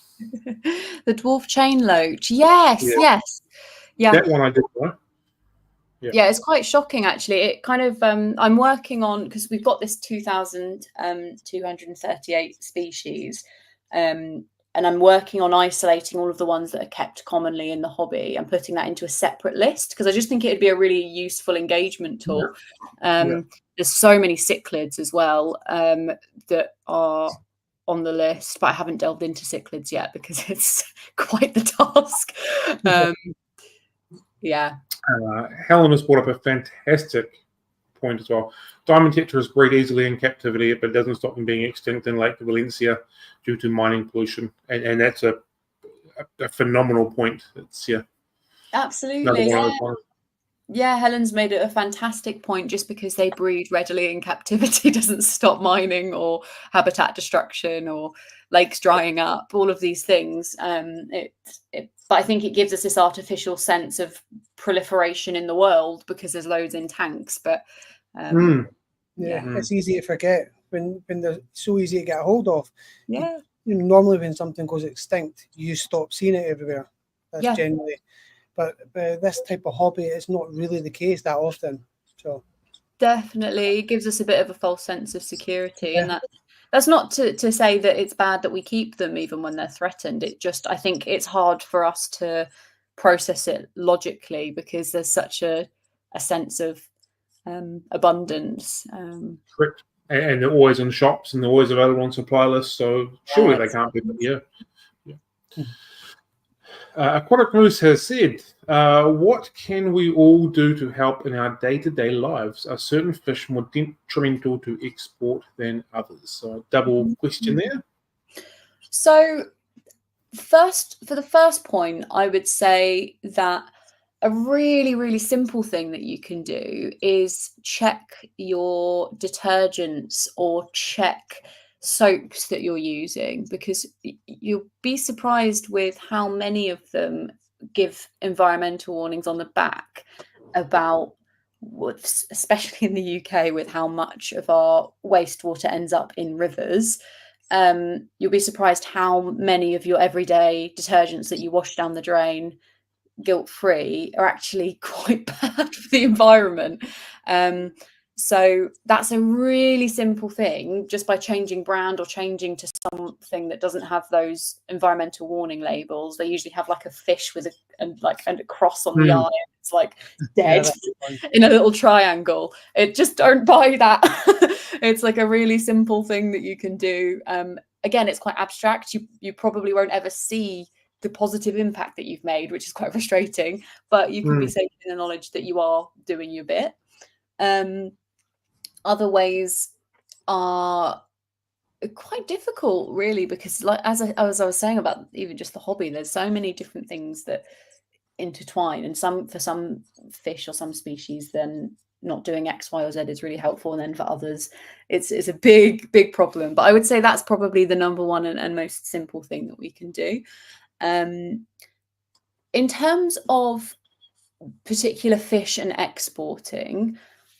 The dwarf chain loach. Yes. Yeah. That one I did know. Yeah, it's quite shocking actually. It kind of I'm working on, because we've got this 2,238 species, and I'm working on isolating all of the ones that are kept commonly in the hobby and putting that into a separate list, because I just think it'd be a really useful engagement tool. There's so many cichlids as well that are on the list, but I haven't delved into cichlids yet because it's quite the task. Yeah. Helen has brought up a fantastic point as well. Diamond tetras breed easily in captivity, but it doesn't stop them being extinct in Lake Valencia due to mining pollution, and that's a phenomenal point. It's absolutely. Yeah, Helen's made it a fantastic point. Just because they breed readily in captivity doesn't stop mining or habitat destruction or lakes drying up, all of these things. But I think it gives us this artificial sense of proliferation in the world because there's loads in tanks. But it's easy to forget when they're so easy to get a hold of. Yeah. Normally when something goes extinct, you stop seeing it everywhere. That's generally. But this type of hobby is not really the case that often. So definitely it gives us a bit of a false sense of security, and that's not to say that it's bad that we keep them even when they're threatened. I think it's hard for us to process it logically because there's such a sense of abundance. Correct. And they're always in shops and they're always available on supply lists, so surely they can't be. Aquatic News has said, what can we all do to help in our day-to-day lives? Are certain fish more detrimental to export than others? So a double question there. So for the first point, I would say that a really, really simple thing that you can do is check your detergents or check soaps that you're using, because you'll be surprised with how many of them give environmental warnings on the back about what's, especially in the UK, with how much of our wastewater ends up in rivers. You'll be surprised how many of your everyday detergents that you wash down the drain guilt-free are actually quite bad for the environment. So that's a really simple thing. Just by changing brand or changing to something that doesn't have those environmental warning labels, they usually have like a fish with a cross on the eye. It's like dead in a little triangle. Just don't buy that. It's like a really simple thing that you can do. Again, it's quite abstract. You probably won't ever see the positive impact that you've made, which is quite frustrating, but you can be safe in the knowledge that you are doing your bit. Other ways are quite difficult, really, because like as I was saying about even just the hobby, there's so many different things that intertwine, and for some fish or some species, then not doing X, Y, or Z is really helpful, and then for others it's a big problem. But I would say that's probably the number one and most simple thing that we can do. In terms of particular fish and exporting,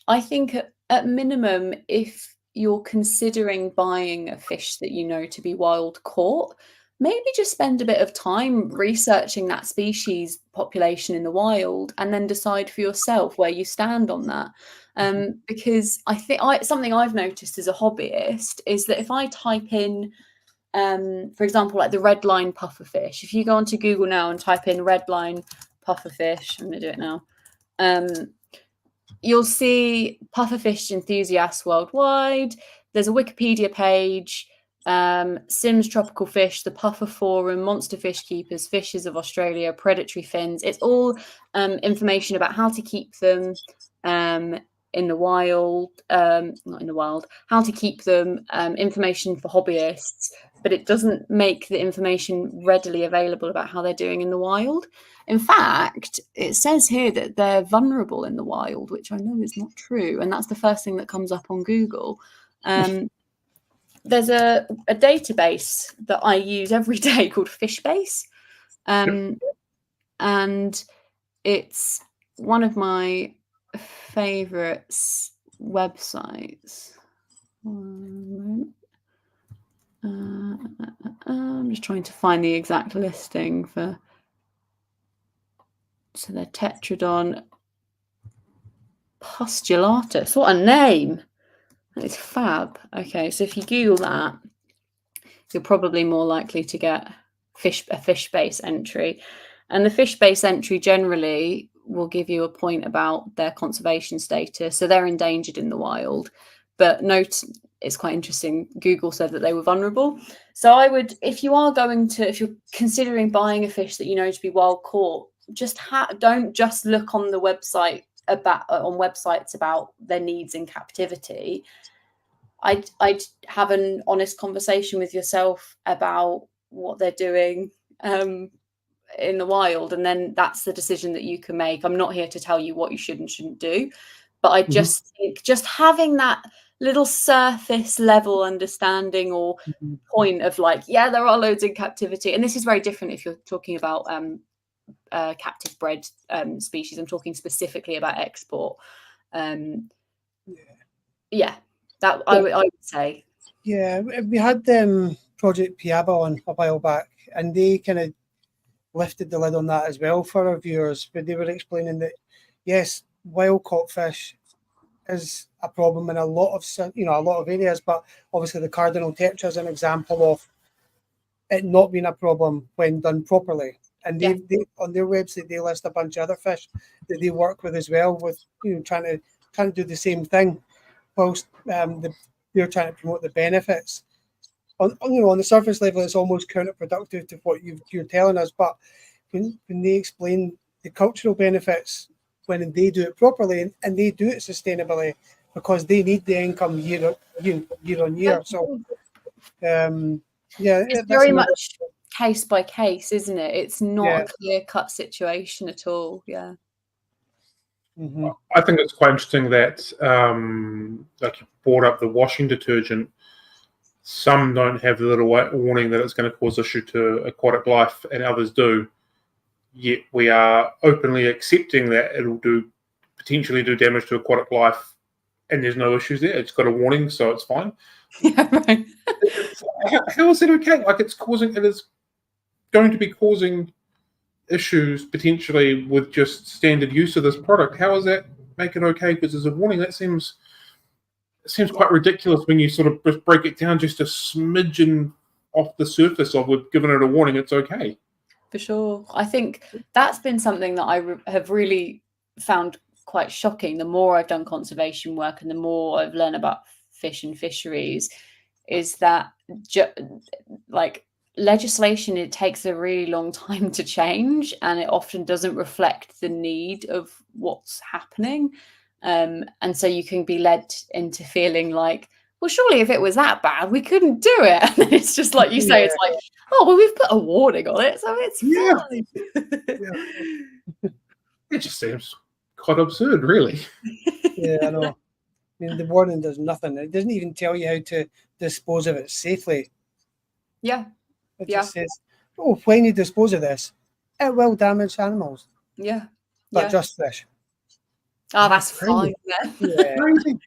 I think at minimum, if you're considering buying a fish that you know to be wild caught, maybe just spend a bit of time researching that species population in the wild, and then decide for yourself where you stand on that. Because I think something I've noticed as a hobbyist is that if I type in, for example, like the redline pufferfish, if you go onto Google now and type in redline pufferfish, I'm going to do it now, you'll see pufferfish enthusiasts worldwide. There's a Wikipedia page, Sims Tropical Fish, the Puffer Forum, Monster Fish Keepers, Fishes of Australia, Predatory Fins. It's all information about how to keep them in the wild, not in the wild, how to keep them, information for hobbyists, but it doesn't make the information readily available about how they're doing in the wild. In fact, it says here that they're vulnerable in the wild, which I know is not true. And that's the first thing that comes up on Google. There's a database that I use every day called Fishbase. And it's one of my favorite websites. I'm just trying to find the exact listing for. So they're Tetradon postulatus. What a name! That is fab. Okay, so if you Google that, you're probably more likely to get a fish-base entry. And the fish-base entry generally will give you a point about their conservation status. So they're endangered in the wild. But note, it's quite interesting, Google said that they were vulnerable. So I would, if you're considering buying a fish that you know to be wild caught, don't just look on the website on websites about their needs in captivity. I'd have an honest conversation with yourself about what they're doing in the wild, and then that's the decision that you can make. I'm not here to tell you what you should and shouldn't do, but I just think just having that little surface level understanding or point of like, yeah, there are loads in captivity, and this is very different if you're talking about captive bred species. I'm talking specifically about export. That I would say. Yeah, we had Project Piaba on a while back, and they kind of lifted the lid on that as well for our viewers, but they were explaining that yes, wild caught fish is a problem in a lot of areas, but obviously the cardinal tetra is an example of it not being a problem when done properly. And they on their website they list a bunch of other fish that they work with as well, with trying to do the same thing, whilst they're trying to promote the benefits. On the surface level, it's almost counterproductive to what you're telling us. But when they explain the cultural benefits, when they do it properly and they do it sustainably, because they need the income year on year. So, it's very much case by case, isn't it? It's not a clear-cut situation at all. Yeah. Mm-hmm. I think it's quite interesting that, like you brought up the washing detergent, some don't have the little warning that it's going to cause issue to aquatic life, and others do. Yet we are openly accepting that it'll potentially do damage to aquatic life, and there's no issues there. It's got a warning, so it's fine. Yeah, right. How is it okay? Like it is going to be causing issues potentially with just standard use of this product. How does that make it okay because there's a warning? That seems it seems quite ridiculous when you sort of break it down just a smidgen off the surface of we've given it a warning, it's okay. For sure. I think that's been something that I have really found quite shocking. The more I've done conservation work and the more I've learned about fish and fisheries, is that like legislation, it takes a really long time to change, and it often doesn't reflect the need of what's happening. And so you can be led into feeling like, well, surely if it was that bad, we couldn't do it. And then it's just like you say, it's like, oh, well, we've put a warning on it, so it's fine. It just seems quite absurd, really. Yeah, I know. I mean, the warning does nothing. It doesn't even tell you how to dispose of it safely. Yeah. It just says, oh, when you dispose of this, it will damage animals. Yeah. Not just fish. Oh, that's fine then.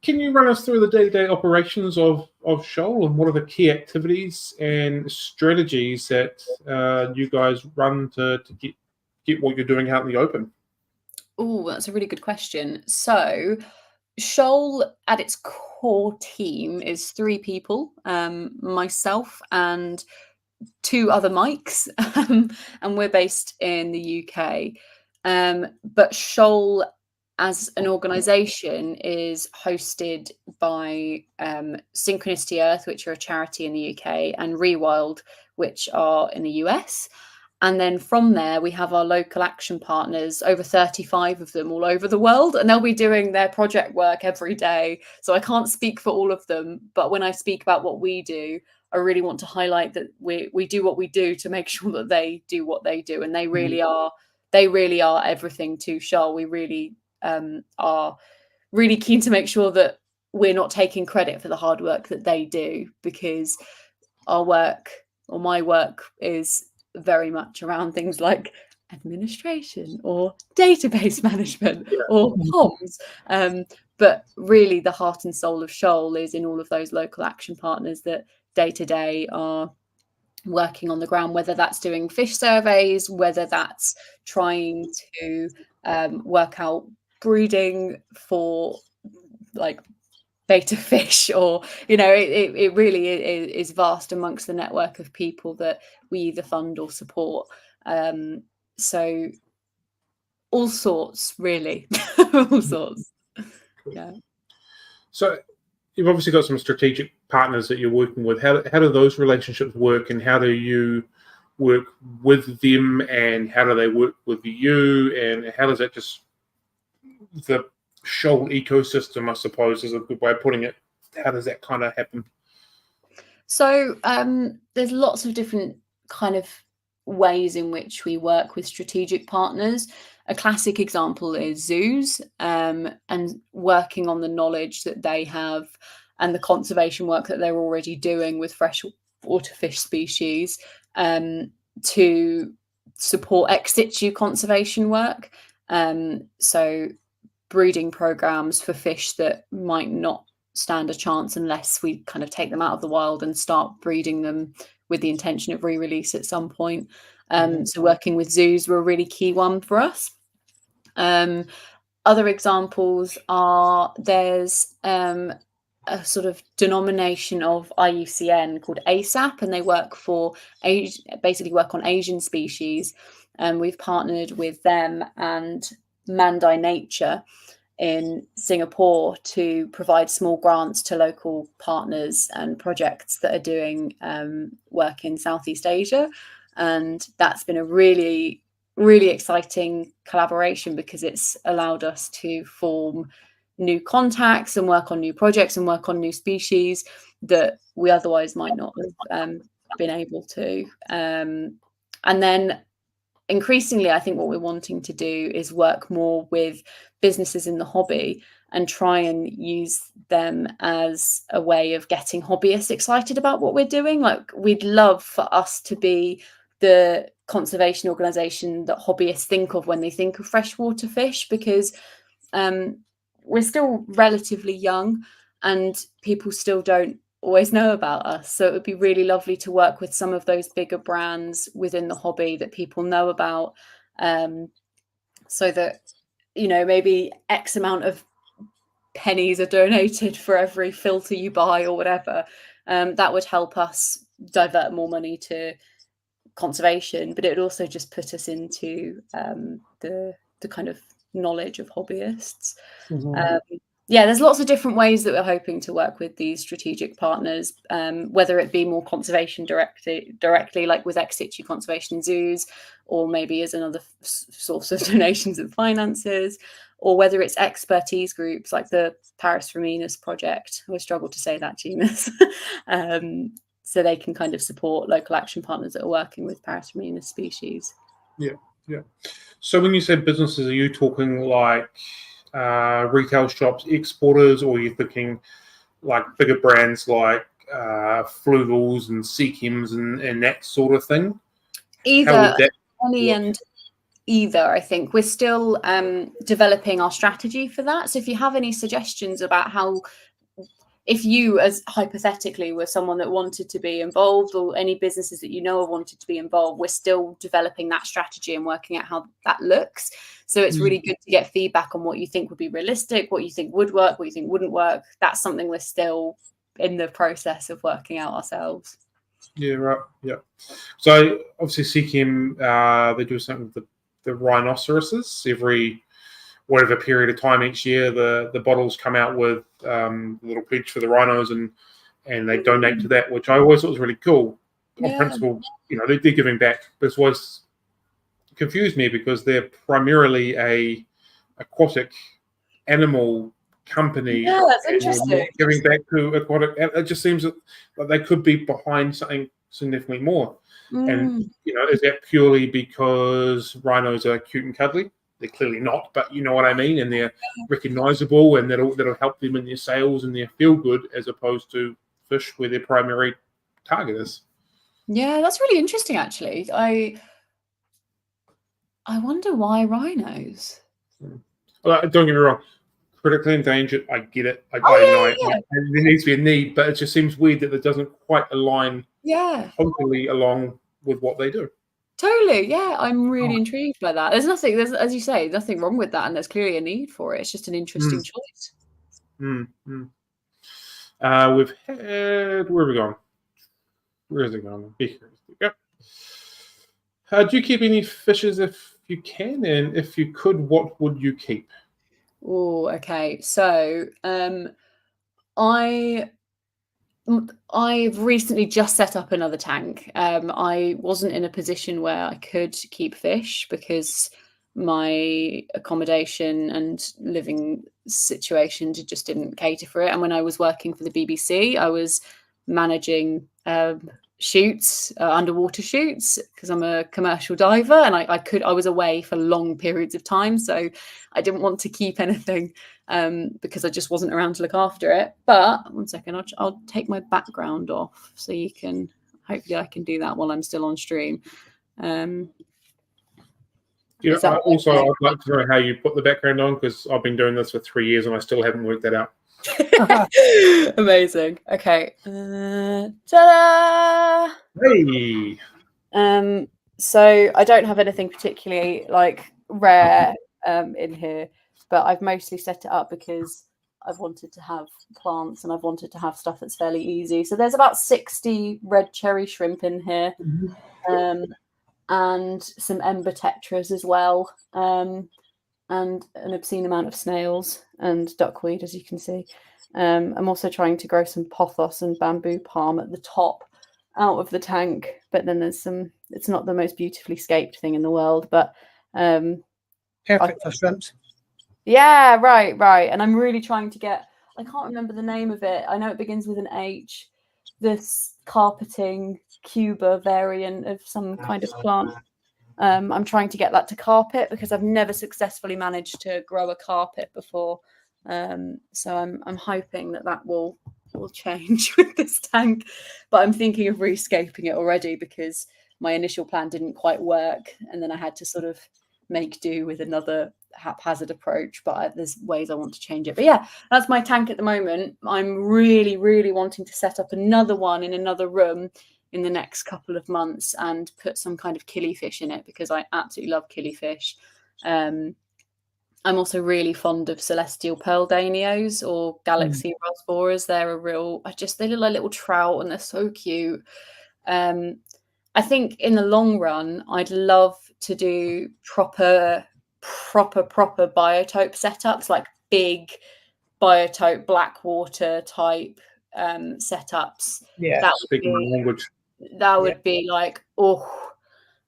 Can you run us through the day-to-day operations of Shoal, and what are the key activities and strategies that you guys run to get what you're doing out in the open? Oh, that's a really good question. So Shoal at its core team is 3 people, myself and 2 other Mikes, and we're based in the UK. But Shoal as an organisation is hosted by Synchronicity Earth, which are a charity in the UK, and Rewild, which are in the US. And then from there, we have our local action partners, over 35 of them all over the world, and they'll be doing their project work every day. So I can't speak for all of them, but when I speak about what we do, I really want to highlight that we do what we do to make sure that they do what they do. And they really are everything to Shoal. We really are really keen to make sure that we're not taking credit for the hard work that they do, because our work, or my work, is very much around things like administration or database management or comms. But really the heart and soul of Shoal is in all of those local action partners that day to day are working on the ground, whether that's doing fish surveys, whether that's trying to work out breeding for like beta fish, or it really is vast amongst the network of people that we either fund or support. So all sorts, really. All sorts. Yeah. So you've obviously got some strategic partners that you're working with. How do those relationships work, and how do you work with them, and how do they work with you, and how does that just the Shoal ecosystem, I suppose, is a good way of putting it. How does that kind of happen? So there's lots of different kind of ways in which we work with strategic partners. A classic example is zoos, and working on the knowledge that they have and the conservation work that they're already doing with freshwater fish species to support ex situ conservation work. So breeding programs for fish that might not stand a chance unless we kind of take them out of the wild and start breeding them with the intention of re-release at some point. So working with zoos were a really key one for us. Other examples are there's a sort of denomination of IUCN called ASAP, and they work for basically work on Asian species. And we've partnered with them and Mandai Nature in Singapore to provide small grants to local partners and projects that are doing work in Southeast Asia. And that's been a really, really exciting collaboration, because it's allowed us to form new contacts and work on new projects and work on new species that we otherwise might not have been able to. And then increasingly, I think what we're wanting to do is work more with businesses in the hobby and try and use them as a way of getting hobbyists excited about what we're doing. Like, we'd love for us to be the conservation organisation that hobbyists think of when they think of freshwater fish, because we're still relatively young and people still don't always know about us. So it would be really lovely to work with some of those bigger brands within the hobby that people know about, so that maybe X amount of pennies are donated for every filter you buy or whatever, that would help us divert more money to conservation, but it would also just put us into the kind of knowledge of hobbyists. Yeah, there's lots of different ways that we're hoping to work with these strategic partners, whether it be more conservation directly, like with ex situ conservation zoos, or maybe as another source of donations and finances, or whether it's expertise groups like the Paris Raminus project. I struggle to say that, Genus. So they can kind of support local action partners that are working with Paris Raminus species. Yeah. So when you say businesses, are you talking like retail shops, exporters, or are you thinking like bigger brands like Fluvels and Seachems and that sort of thing? Either, and either. I think we're still developing our strategy for that. So if you have any suggestions about how, if you, as hypothetically, were someone that wanted to be involved, or any businesses that you know have wanted to be involved, we're still developing that strategy and working out how that looks. So it's really good to get feedback on what you think would be realistic, what you think would work, what you think wouldn't work. That's something we're still in the process of working out ourselves. Yeah, right. Yeah. So obviously Seachem, they do something with the rhinoceroses every whatever period of time each year. The bottles come out with a little pledge for the rhinos, and they donate to that, which I always thought was really cool. On principle, they're giving back. But it's always confused me because they're primarily a aquatic animal company. Yeah, that's interesting. Giving back to aquatic, it just seems that they could be behind something significantly more. And is that purely because rhinos are cute and cuddly? They're clearly not, but you know what I mean, and they're recognizable, and that'll help them in their sales and their feel good, as opposed to fish where their primary target is. Yeah, that's really interesting. Actually, I wonder why rhinos. Well, don't get me wrong, critically endangered. I get it. I know there needs to be a need, but it just seems weird that it doesn't quite align. Totally along with what they do. Totally, yeah. I'm really intrigued by that. There's, as you say, nothing wrong with that, and there's clearly a need for it. It's just an interesting choice. We've had, where are we going? Where is it going? Yep. Do you keep any fishes if you can, and if you could, what would you keep? Oh, okay. So, I've recently just set up another tank. I wasn't in a position where I could keep fish because my accommodation and living situation just didn't cater for it. And when I was working for the BBC, I was managing shoots, underwater shoots, because I'm a commercial diver, and I was away for long periods of time, so I didn't want to keep anything because I just wasn't around to look after it. But one second, I'll take my background off so you can, hopefully I can do that while I'm still on stream. I'd like to know how you put the background on, because I've been doing this for 3 years and I still haven't worked that out. Amazing. Okay. Ta-da! Hey. So I don't have anything particularly rare in here, but I've mostly set it up because I've wanted to have plants and I've wanted to have stuff that's fairly easy. So there's about 60 red cherry shrimp in here, and some ember tetras as well, and an obscene amount of snails and duckweed, as you can see. I'm also trying to grow some pothos and bamboo palm at the top out of the tank, but then there's some, it's not the most beautifully scaped thing in the world, but perfect for shrimps. Yeah, right. And I'm really trying to get, I can't remember the name of it. I know it begins with an H. This carpeting Cuba variant of some kind of plant. I'm trying to get that to carpet because I've never successfully managed to grow a carpet before. So I'm hoping that will change with this tank. But I'm thinking of rescaping it already because my initial plan didn't quite work, and then I had to sort of make do with another haphazard approach, but there's ways I want to change it. But yeah, that's my tank at the moment. I'm really wanting to set up another one in another room in the next couple of months and put some kind of killifish in it because I absolutely love killifish. I'm also really fond of celestial pearl danios or galaxy rasboras. They're they look like little trout and they're so cute. I think in the long run, I'd love to do proper biotope setups, like big biotope black water type setups. Yeah. That Speaking my language. would be like, oh,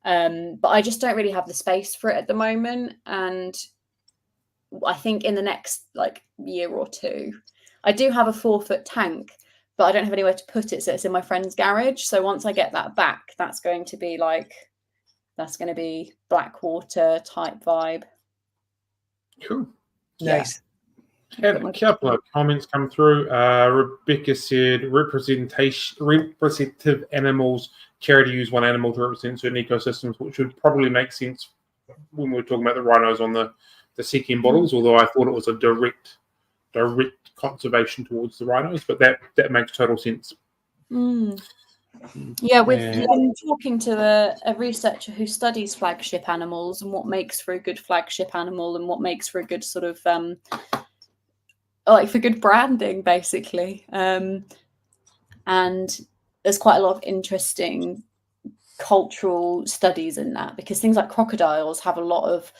but I just don't really have the space for it at the moment. And I think in the next like year or two, I do have a 4-foot tank, but I don't have anywhere to put it. So it's in my friend's garage. So once I get that back, that's going to be Blackwater type vibe. Cool. Nice. Had a couple of comments come through. Rebecca said representative animals carry to use one animal to represent certain ecosystems, which would probably make sense when we were talking about the rhinos on the Seeking bottles, although I thought it was a direct conservation towards the rhinos, but that makes total sense. Yeah, we've been talking to a researcher who studies flagship animals and what makes for a good flagship animal and what makes for a good sort of for good branding, basically. And there's quite a lot of interesting cultural studies in that, because things like crocodiles have a lot of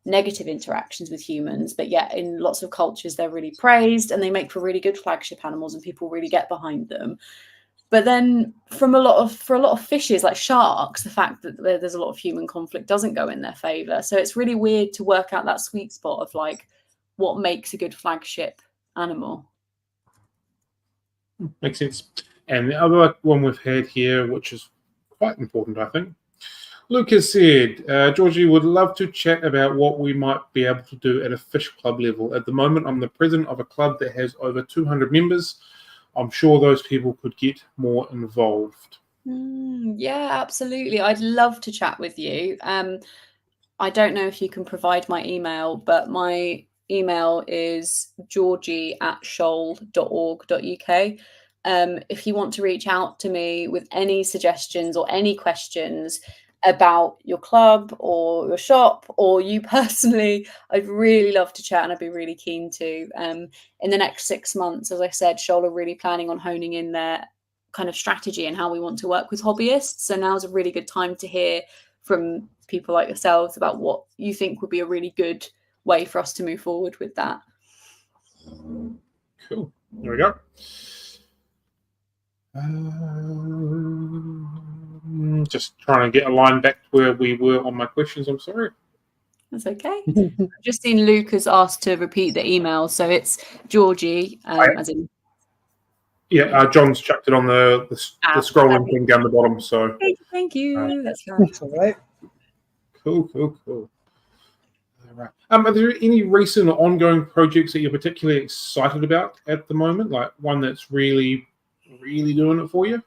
negative interactions with humans, but yet in lots of cultures they're really praised and they make for really good flagship animals and people really get behind them. But then for a lot of fishes like sharks, the fact that there's a lot of human conflict doesn't go in their favor. So it's really weird to work out that sweet spot of like what makes a good flagship animal. Makes sense. And the other one we've had here, which is quite important, I think. Lucas said, Georgie would love to chat about what we might be able to do at a fish club level. At the moment, I'm the president of a club that has over 200 members. I'm sure those people could get more involved. Yeah, absolutely. I'd love to chat with you. I don't know if you can provide my email, but my email is georgie@shoal.org.uk. If you want to reach out to me with any suggestions or any questions about your club or your shop or you personally, I'd really love to chat and I'd be really keen to. In the next 6 months, as I said, Shoal are really planning on honing in their kind of strategy and how we want to work with hobbyists. So now's a really good time to hear from people like yourselves about what you think would be a really good way for us to move forward with that. Cool. There we go. Just trying to get a line back to where we were on my questions. I'm sorry. That's okay. I've just seen Lucas asked to repeat the email, so it's Georgie, as in. Yeah, John's chucked it on the scrolling thing down the bottom. So thank you. That's right. All right. Cool. All right. Are there any recent or ongoing projects that you're particularly excited about at the moment? Like one that's really doing it for you?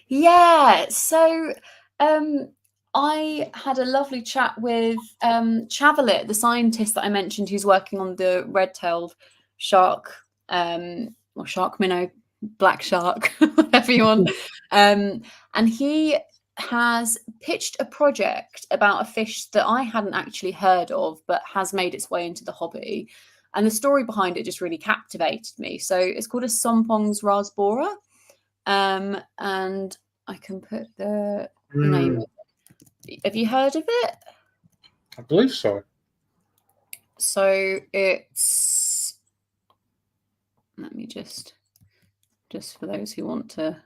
Yeah. So I had a lovely chat with Chavalit, the scientist that I mentioned, who's working on the red-tailed shark or shark minnow, black shark, whatever you want. And he has pitched a project about a fish that I hadn't actually heard of, but has made its way into the hobby. And the story behind it just really captivated me. So it's called a Sompong's rasbora. And I can put the name. Have you heard of it? I believe so. So it's, let me just for those who want to,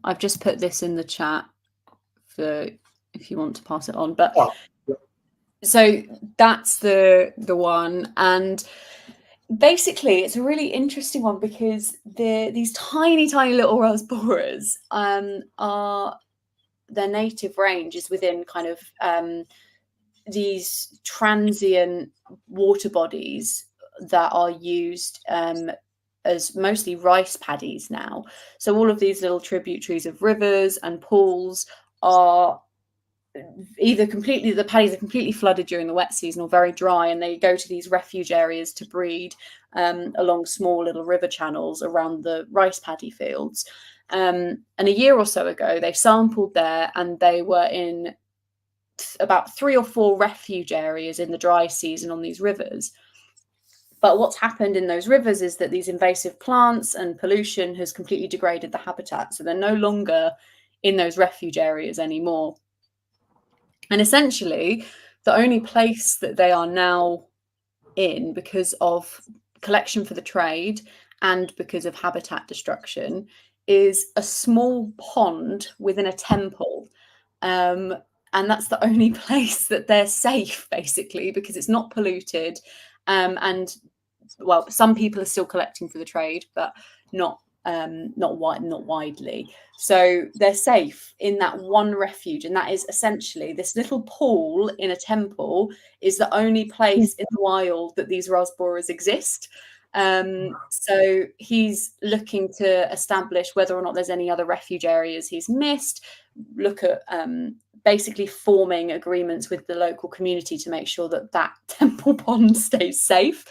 I've just put this in the chat for if you want to pass it on. But so that's the one, and basically it's a really interesting one because these tiny little rasboras are, their native range is within kind of these transient water bodies that are used as mostly rice paddies now. So all of these little tributaries of rivers and pools are either the paddies are completely flooded during the wet season or very dry, and they go to these refuge areas to breed along small little river channels around the rice paddy fields. And a year or so ago, they sampled there and they were in about 3 or 4 refuge areas in the dry season on these rivers. But what's happened in those rivers is that these invasive plants and pollution has completely degraded the habitat. So they're no longer in those refuge areas anymore. And essentially, the only place that they are now in, because of collection for the trade and because of habitat destruction, is a small pond within a temple. And that's the only place that they're safe, basically, because it's not polluted. And well, some people are still collecting for the trade, but not widely. So they're safe in that one refuge, and that is essentially this little pool in a temple is the only place in the wild that these rasboras exist. So he's looking to establish whether or not there's any other refuge areas he's missed, look at basically forming agreements with the local community to make sure that that temple pond stays safe,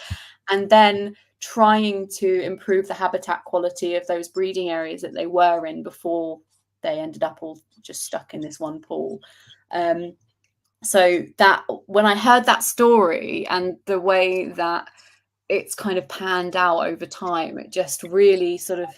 and then trying to improve the habitat quality of those breeding areas that they were in before they ended up all just stuck in this one pool. So that when I heard that story and the way that it's kind of panned out over time, it just really sort of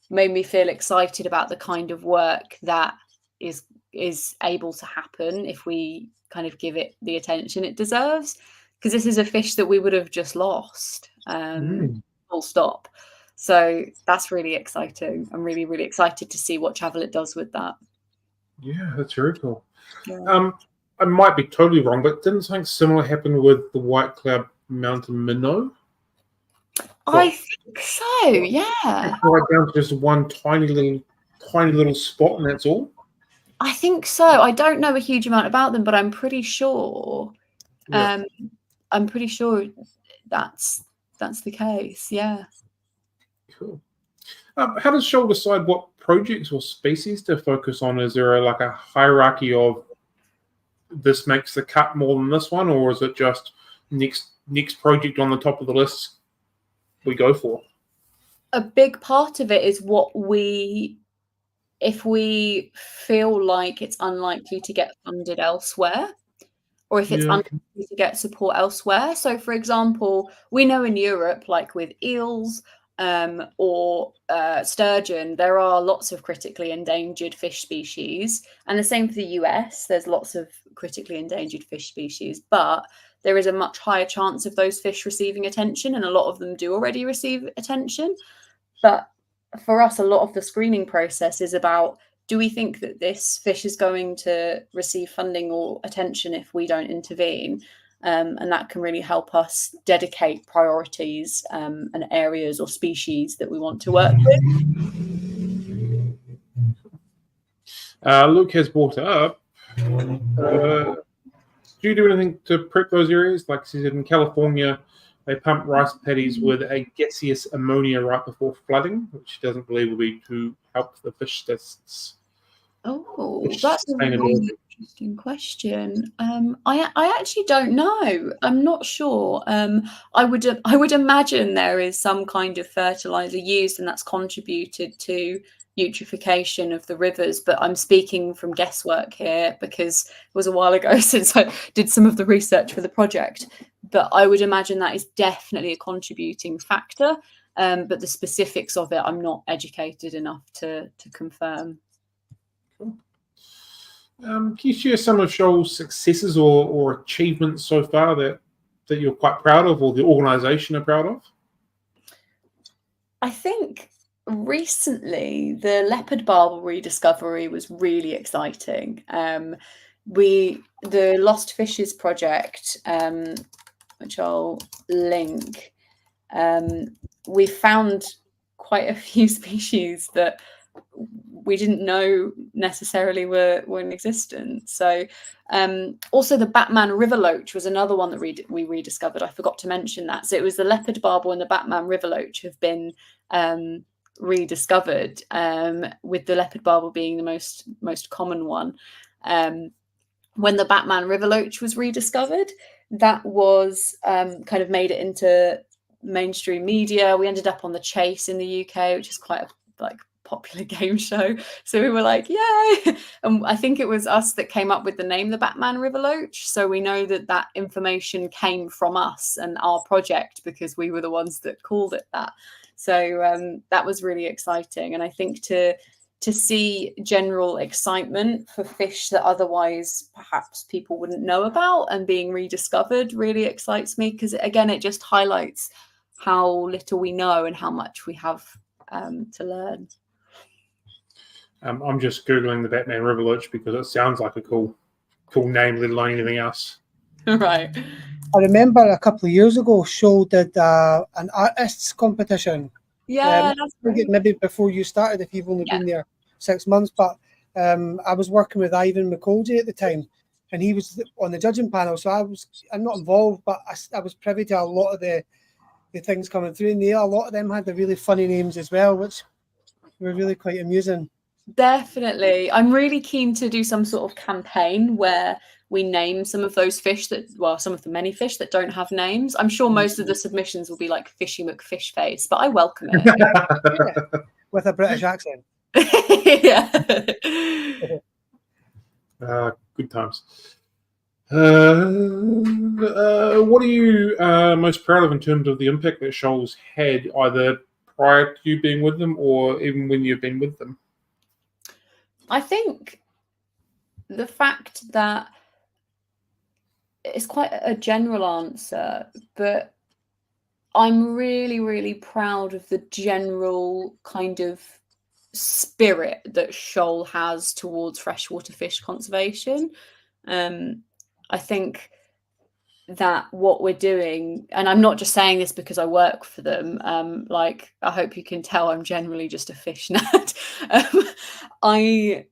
made me feel excited about the kind of work that is able to happen if we kind of give it the attention it deserves, because this is a fish that we would have just lost, full stop. So that's really exciting. I'm really, really excited to see what Travel It does with that. Yeah, that's very cool. Yeah. I might be totally wrong, but didn't something similar happen with the white cloud mountain minnow? I think so, yeah. Right down to just one tiny little spot, and that's all. I think so. I don't know a huge amount about them, but I'm pretty sure. Yeah. I'm pretty sure that's the case. Yeah. Cool. How does Shoal decide what projects or species to focus on? Is there a hierarchy of this makes the cut more than this one, or is it just next project on the top of the list we go for? A big part of it is if we feel like it's unlikely to get funded elsewhere, or if it's unlikely to get support elsewhere. So, for example, we know in Europe, like with eels or sturgeon, there are lots of critically endangered fish species. And the same for the US, there's lots of critically endangered fish species, but there is a much higher chance of those fish receiving attention, and a lot of them do already receive attention. But for us, a lot of the screening process is about, do we think that this fish is going to receive funding or attention if we don't intervene? And that can really help us dedicate priorities and areas or species that we want to work with. Luke has brought up, do you do anything to prep those areas? Like he said, in California, they pump rice paddies with a gaseous ammonia right before flooding, which he doesn't believe will be to help the fish tests. Oh, that's a really interesting question. I actually don't know. I'm not sure. I would imagine there is some kind of fertilizer used, and that's contributed to eutrophication of the rivers. But I'm speaking from guesswork here because it was a while ago since I did some of the research for the project. But I would imagine that is definitely a contributing factor. But the specifics of it, I'm not educated enough to confirm. Cool. Can you share some of Shoal's successes or achievements so far that you're quite proud of, or the organisation are proud of? I think recently the leopard barbel rediscovery was really exciting. The Lost Fishes project, which I'll link, we found quite a few species that we didn't know necessarily were in existence. So also the Batman river loach was another one that we rediscovered. I forgot to mention that. So it was the leopard barbel and the Batman river loach have been rediscovered, with the leopard barbel being the most common one. When the Batman river loach was rediscovered, that was kind of made it into mainstream media. We ended up on The Chase in the UK, which is quite a popular game show. So we were like, yay! And I think it was us that came up with the name, the Batman River Loach. So we know that information came from us and our project because we were the ones that called it that. So that was really exciting. And I think to see general excitement for fish that otherwise perhaps people wouldn't know about and being rediscovered really excites me, because again, it just highlights how little we know and how much we have to learn. I'm just Googling the Batman River Loach because it sounds like a cool name, let alone anything else. Right. I remember a couple of years ago, Shoal did an artists competition. Yeah, that's great. Maybe before you started, if you've only been there 6 months, but I was working with Ivan McColgy at the time, and he was on the judging panel. So I'm not involved, but I was privy to a lot of the things coming through, and a lot of them had the really funny names as well, which were really quite amusing. Definitely. I'm really keen to do some sort of campaign where we name some of those fish some of the many fish that don't have names. I'm sure most of the submissions will be like Fishy McFishface, but I welcome it. Yeah, with a British accent. Yeah. Good times. What are you most proud of in terms of the impact that Shoal's had, either prior to you being with them or even when you've been with them? I think the fact that it's quite a general answer, but I'm really, really proud of the general kind of spirit that Shoal has towards freshwater fish conservation. I think that what we're doing, and I'm not just saying this because I work for them, like I hope you can tell I'm generally just a fish nerd. I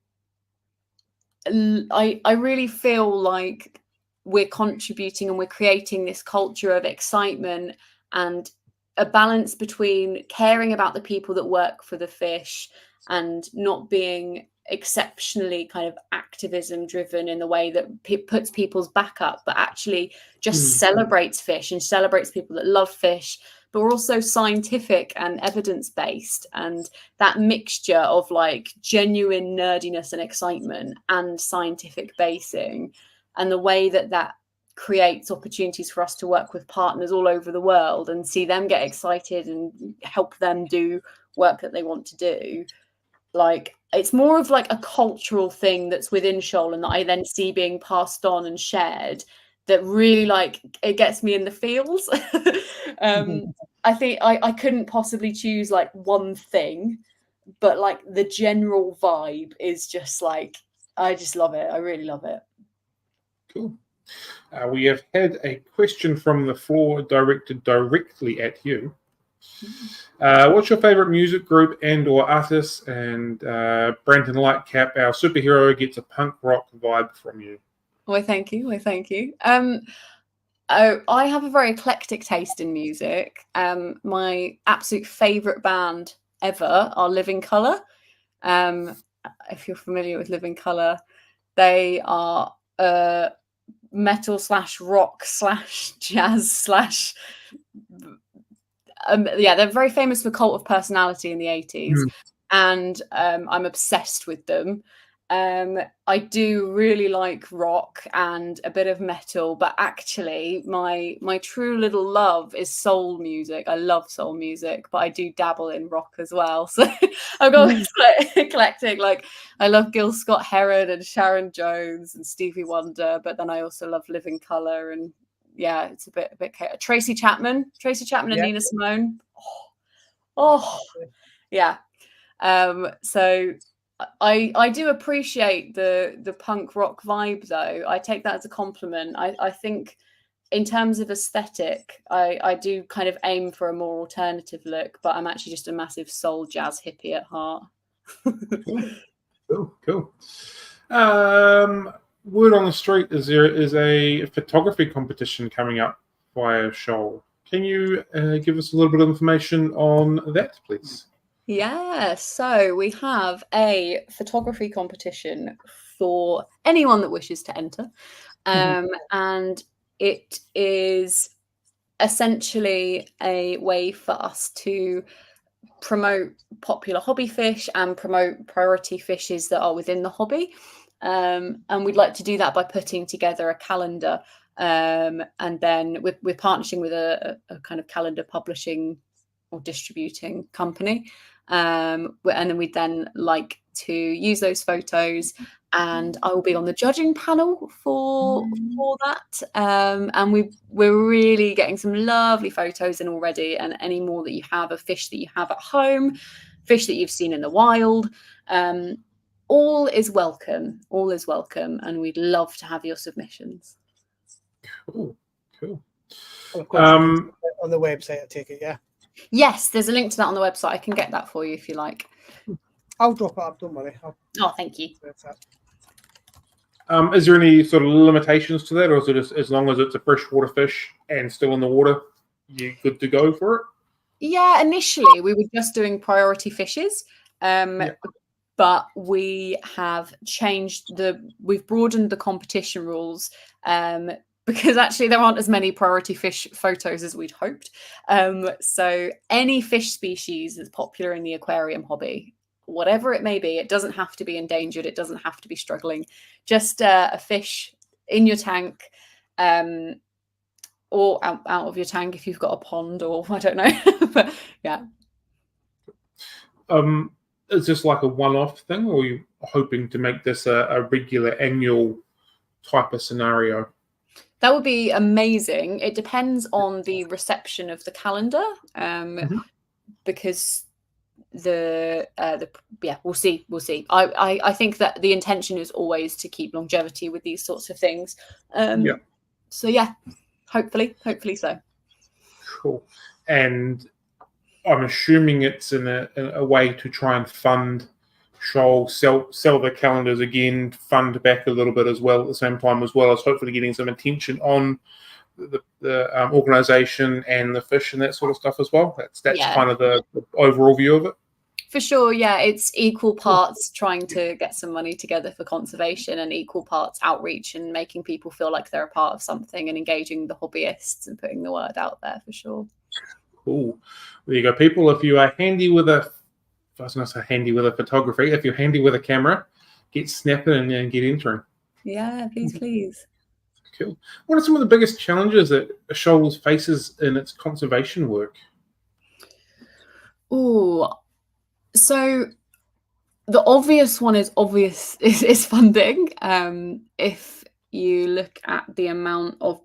really feel like we're contributing and we're creating this culture of excitement and a balance between caring about the people that work for the fish and not being exceptionally kind of activism driven in the way that puts people's back up, but actually just celebrates fish and celebrates people that love fish, but we're also scientific and evidence-based, and that mixture of like genuine nerdiness and excitement and scientific basing, and the way that creates opportunities for us to work with partners all over the world and see them get excited and help them do work that they want to do. Like, it's more of like a cultural thing that's within Shoal and that I then see being passed on and shared, that really like it gets me in the feels. I think I couldn't possibly choose like one thing, but like the general vibe is just like, I just love it. I really love it. Cool. We have had a question from the floor directed directly at you. What's your favorite music group and or artist? And Brandon Lightcap, our superhero, gets a punk rock vibe from you. Well, thank you. I have a very eclectic taste in music. My absolute favorite band ever are Living Colour. If you're familiar with Living Colour, they are metal / rock / jazz / they're very famous for Cult of Personality in the 80s, and I'm obsessed with them. I do really like rock and a bit of metal, but actually my true little love is soul music. I love soul music, but I do dabble in rock as well. So I've got this like eclectic, like I love Gil Scott-Heron and Sharon Jones and Stevie Wonder, but then I also love Living Colour, and yeah, it's a bit Tracy Chapman and Nina Simone. Yeah. So I do appreciate the punk rock vibe, though. I take that as a compliment. I think in terms of aesthetic, I do kind of aim for a more alternative look, but I'm actually just a massive soul jazz hippie at heart. Cool. Word on the street is there is a photography competition coming up via Shoal. Can you give us a little bit of information on that, please? Yeah, so we have a photography competition for anyone that wishes to enter. And it is essentially a way for us to promote popular hobby fish and promote priority fishes that are within the hobby. And we'd like to do that by putting together a calendar. And then we're partnering with a kind of calendar publishing or distributing company. And then we'd then like to use those photos, and I will be on the judging panel for that. And we're really getting some lovely photos in already, and any more that you have of fish that you have at home, fish that you've seen in the wild, all is welcome. All is welcome, and we'd love to have your submissions. Cool. Well, of course, on the website, I take it, yeah. Yes, there's a link to that on the website. I can get that for you if you like. I'll drop it up, don't worry. Oh, thank you. Is there any sort of limitations to that, or is it just as long as it's a freshwater fish and still in the water, you're good to go for it? Yeah, initially we were just doing priority fishes, but we have we've broadened the competition rules, because actually there aren't as many priority fish photos as we'd hoped. So any fish species that's popular in the aquarium hobby, whatever it may be, it doesn't have to be endangered, it doesn't have to be struggling, just a fish in your tank, or out of your tank if you've got a pond, or I don't know. But yeah. Is this like a one-off thing, or are you hoping to make this a regular annual type of scenario? That would be amazing. It depends on the reception of the calendar, because we'll see. I think that the intention is always to keep longevity with these sorts of things. So yeah, hopefully so. Cool. And I'm assuming it's in a way to try and fund Shoal, sell the calendars again, fund back a little bit as well at the same time, as well as hopefully getting some attention on the organisation and the fish and that sort of stuff as well. That's kind of the overall view of it. For sure, yeah. It's equal parts trying to get some money together for conservation and equal parts outreach and making people feel like they're a part of something and engaging the hobbyists and putting the word out there, for sure. Cool. There you go, people. If you are handy with photography, if you're handy with a camera, get snapping and get entering. Yeah, please. Cool. What are some of the biggest challenges that Shoal faces in its conservation work? So the obvious one is funding. If you look at the amount of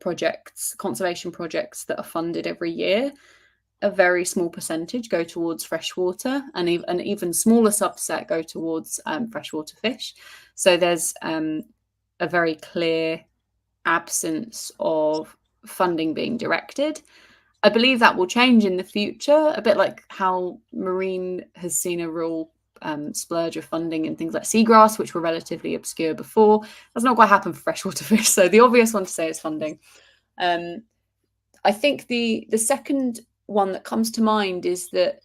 conservation projects that are funded every year, a very small percentage go towards freshwater, and an even smaller subset go towards freshwater fish. So there's a very clear absence of funding being directed. I believe that will change in the future, a bit like how marine has seen a real splurge of funding in things like seagrass, which were relatively obscure before. That's not quite happened for freshwater fish. So the obvious one to say is funding. I think the second one that comes to mind is that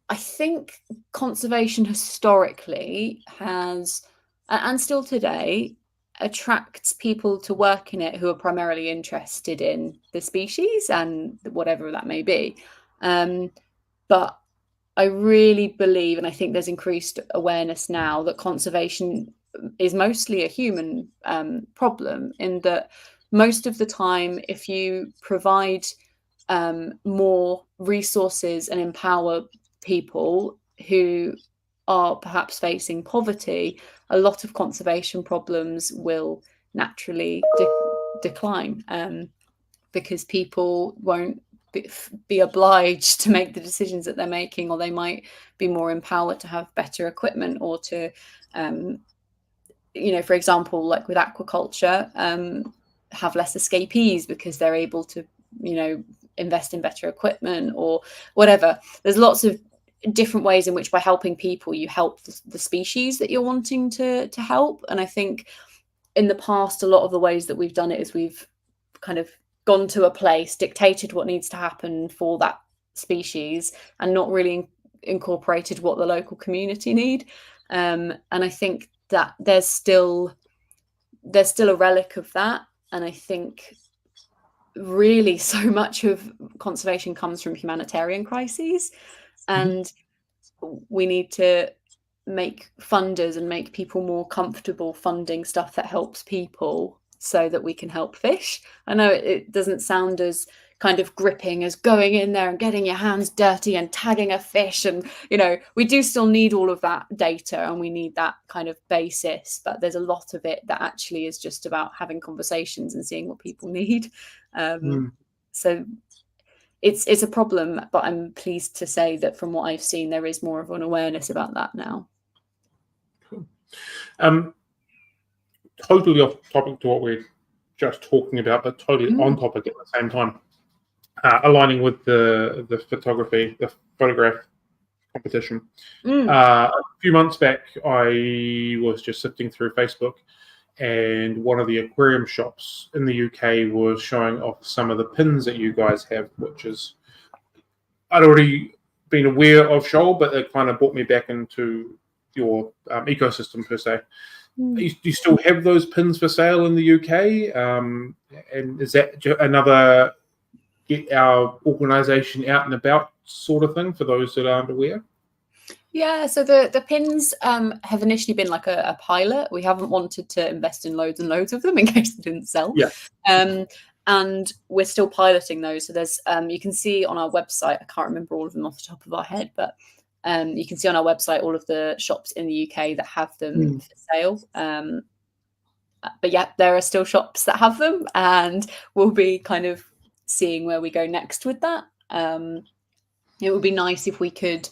I think conservation historically has, and still today, attracts people to work in it who are primarily interested in the species and whatever that may be. But I really believe, and I think there's increased awareness now, that conservation is mostly a human problem, in that most of the time, if you provide more resources and empower people who are perhaps facing poverty, a lot of conservation problems will naturally decline, because people won't be obliged to make the decisions that they're making, or they might be more empowered to have better equipment, or to, for example, like with aquaculture, have less escapees because they're able to, invest in better equipment or whatever. There's lots of different ways in which, by helping people, you help the species that you're wanting to help. And I think in the past, a lot of the ways that we've done it is we've kind of gone to a place, dictated what needs to happen for that species, and not really incorporated what the local community need. And I think that there's still a relic of that. And I think really so much of conservation comes from humanitarian crises. and we need to make funders and make people more comfortable funding stuff that helps people so that we can help fish. I know it doesn't sound as kind of gripping as going in there and getting your hands dirty and tagging a fish, and we do still need all of that data and we need that kind of basis, but there's a lot of it that actually is just about having conversations and seeing what people need. So it's a problem, but I'm pleased to say that from what I've seen, there is more of an awareness about that now. Cool. Totally off topic to what we're just talking about, but totally on topic at the same time. Aligning with the photograph competition. A few months back, I was just sifting through Facebook, and one of the aquarium shops in the UK was showing off some of the pins that you guys have, which is, I'd already been aware of Shoal, but it kind of brought me back into your ecosystem per se. Do you still have those pins for sale in the UK? And is that another get our organisation out and about sort of thing for those that aren't aware? Yeah, so the pins have initially been like a pilot. We haven't wanted to invest in loads and loads of them in case they didn't sell. Yeah. And we're still piloting those. So there's you can see on our website, I can't remember all of them off the top of our head, but you can see on our website all of the shops in the UK that have them for sale. But yeah, there are still shops that have them, and we'll be kind of seeing where we go next with that. It would be nice if we could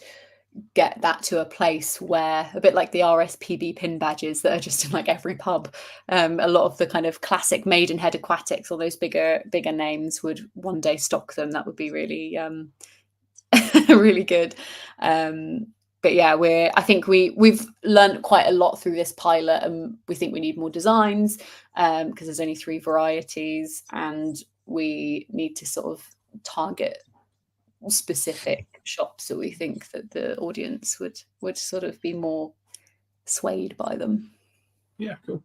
get that to a place where, a bit like the RSPB pin badges that are just in like every pub, a lot of the kind of classic Maidenhead Aquatics, all those bigger names would one day stock them. That would be really really good. But yeah, I think we've learned quite a lot through this pilot, and we think we need more designs because there's only 3 varieties, and we need to sort of target specific shops that we think that the audience would sort of be more swayed by them. Yeah, cool.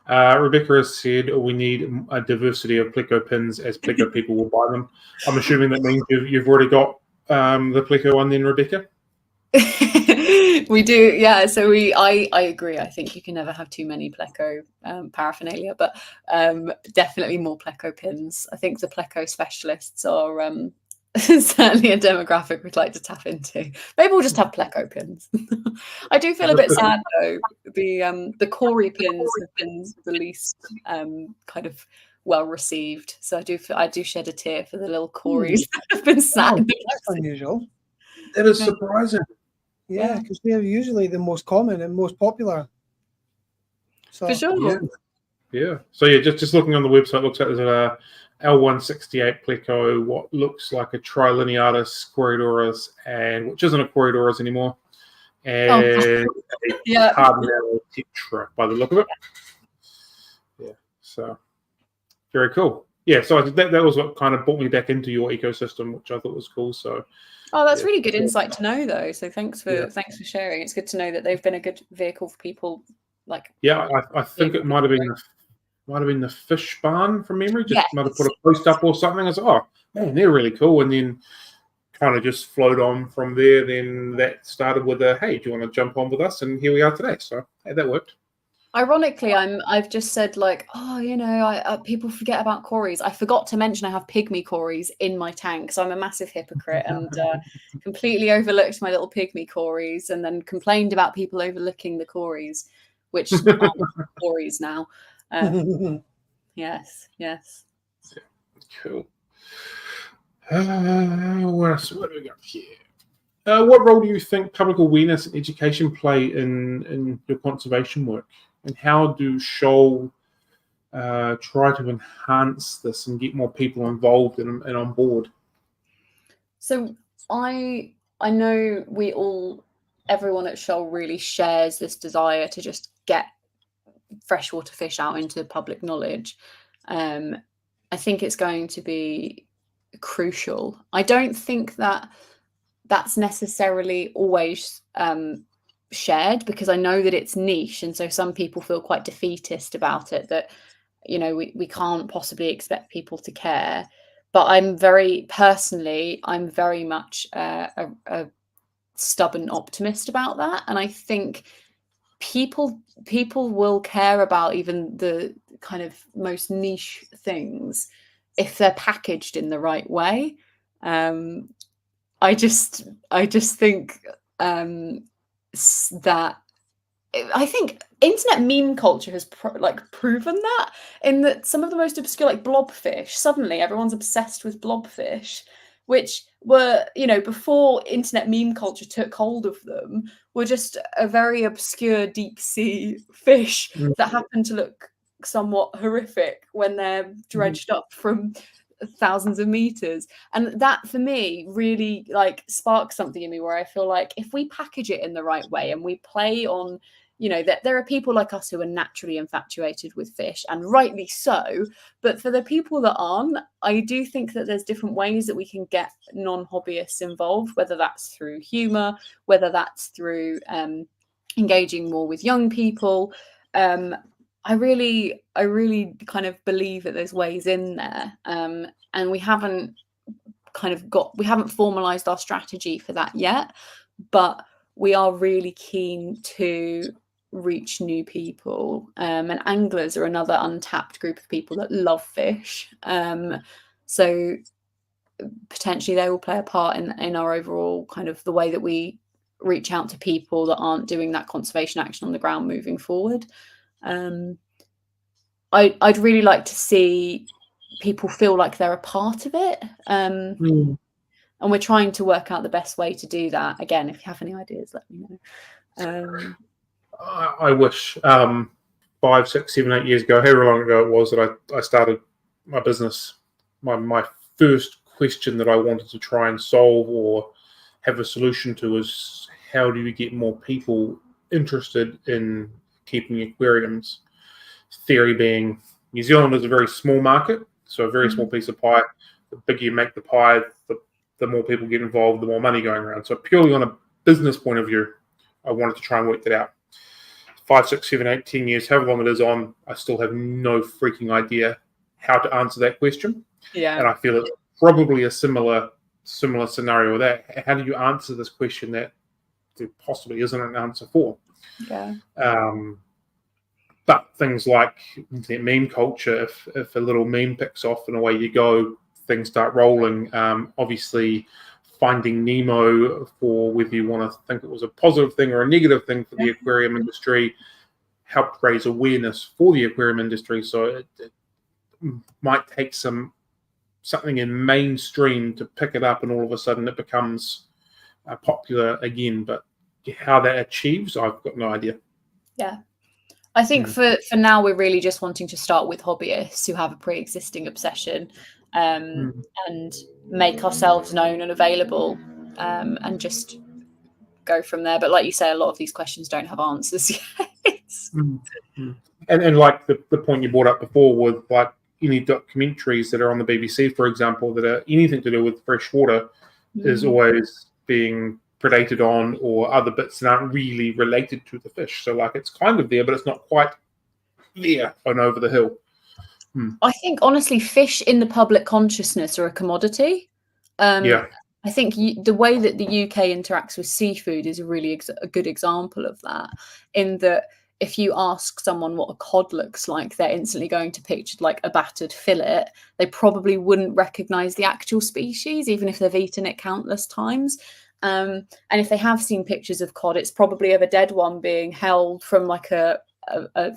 Rebecca has said we need a diversity of pleco pins as pleco people will buy them. I'm assuming that means you've already got the pleco one then, Rebecca? We do, yeah. So I agree. I think you can never have too many pleco paraphernalia, but definitely more pleco pins. I think the pleco specialists are certainly a demographic we'd like to tap into. Maybe we'll just have pleco pins. I do feel a bit sad though. The Cory pins have been the least kind of well received. So I do shed a tear for the little Corys that have been sat. That's unusual. That is surprising. Yeah, because they're usually the most common and most popular. So, for sure. Yeah. So yeah, just looking on the website, looks like there's a L168 pleco, what looks like a Trilineatus Coriodoris, and which isn't a Coriodoris anymore, and a Cardinal Tetra by the look of it. Yeah. So very cool. Yeah. So that was what kind of brought me back into your ecosystem, which I thought was cool. So. Oh, that's really good insight to know, though. So thanks for sharing. It's good to know that they've been a good vehicle for people. Like, yeah, I think it might have been the Fish Barn from memory. Might have put a post up or something. I was like, oh man, they're really cool, and then kind of just flowed on from there. Then that started with a hey, do you want to jump on with us? And here we are today. So hey, that worked. Ironically, I've just said like, oh, people forget about Corys. I forgot to mention I have pygmy Corys in my tank, so I'm a massive hypocrite and completely overlooked my little pygmy Corys, and then complained about people overlooking the Corys, which aren't Corys now. Yes. Cool. What do we got here? What role do you think public awareness and education play in your conservation work? And how do Shoal try to enhance this and get more people involved and on board? So I know everyone at Shoal really shares this desire to just get freshwater fish out into public knowledge. I think it's going to be crucial. I don't think that's necessarily always shared, because I know that it's niche, and so some people feel quite defeatist about it, that we can't possibly expect people to care. But I'm very much a stubborn optimist about that, and I think people will care about even the kind of most niche things if they're packaged in the right way. I just think that I think internet meme culture has proven that, in that some of the most obscure, like blobfish, suddenly everyone's obsessed with blobfish, which were, before internet meme culture took hold of them, were just a very obscure deep sea fish that happen to look somewhat horrific when they're dredged up from thousands of meters. And that for me really sparks something in me, where I feel like if we package it in the right way and we play on, that there are people like us who are naturally infatuated with fish, and rightly so, but for the people that aren't, I do think that there's different ways that we can get non-hobbyists involved, whether that's through humor, whether that's through engaging more with young people. I really kind of believe that there's ways in there, and we haven't formalized our strategy for that yet, but we are really keen to reach new people, and anglers are another untapped group of people that love fish, so potentially they will play a part in our overall kind of the way that we reach out to people that aren't doing that conservation action on the ground moving forward. I'd really like to see people feel like they're a part of it, and we're trying to work out the best way to do that. Again, if you have any ideas, let me know. I wish 5, 6, 7, 8 years ago, however long ago it was, that I started my business, my first question that I wanted to try and solve or have a solution to is, how do you get more people interested in keeping aquariums? Theory being, New Zealand is a very small market, so a very small piece of pie. The bigger you make the pie, the more people get involved, the more money going around. So purely on a business point of view, I wanted to try and work that out. 5, 6, 7, 8, 10 years, however long it is on, I still have no freaking idea how to answer that question. Yeah. And I feel it's probably a similar scenario with that. How do you answer this question that there possibly isn't an answer for? Yeah. But things like the meme culture, if a little meme picks off and away you go, things start rolling. Obviously, Finding Nemo, for whether you want to think it was a positive thing or a negative thing for the aquarium industry, helped raise awareness for the aquarium industry. So it might take something in mainstream to pick it up, and all of a sudden it becomes popular again. But how that achieves, I've got no idea. Yeah. I think for now, we're really just wanting to start with hobbyists who have a pre-existing obsession, and make ourselves known and available, and just go from there. But like you say, a lot of these questions don't have answers yet. And like the point you brought up before with like any documentaries that are on the BBC, for example, that are anything to do with freshwater is always being predated on, or other bits that aren't really related to the fish. So like it's kind of there, but it's not quite there and over the hill. I think honestly, fish in the public consciousness are a commodity. I think the way that the UK interacts with seafood is really a good example of that, in that if you ask someone what a cod looks like, they're instantly going to picture like a battered fillet. They probably wouldn't recognize the actual species, even if they've eaten it countless times. And if they have seen pictures of cod, it's probably of a dead one being held from like a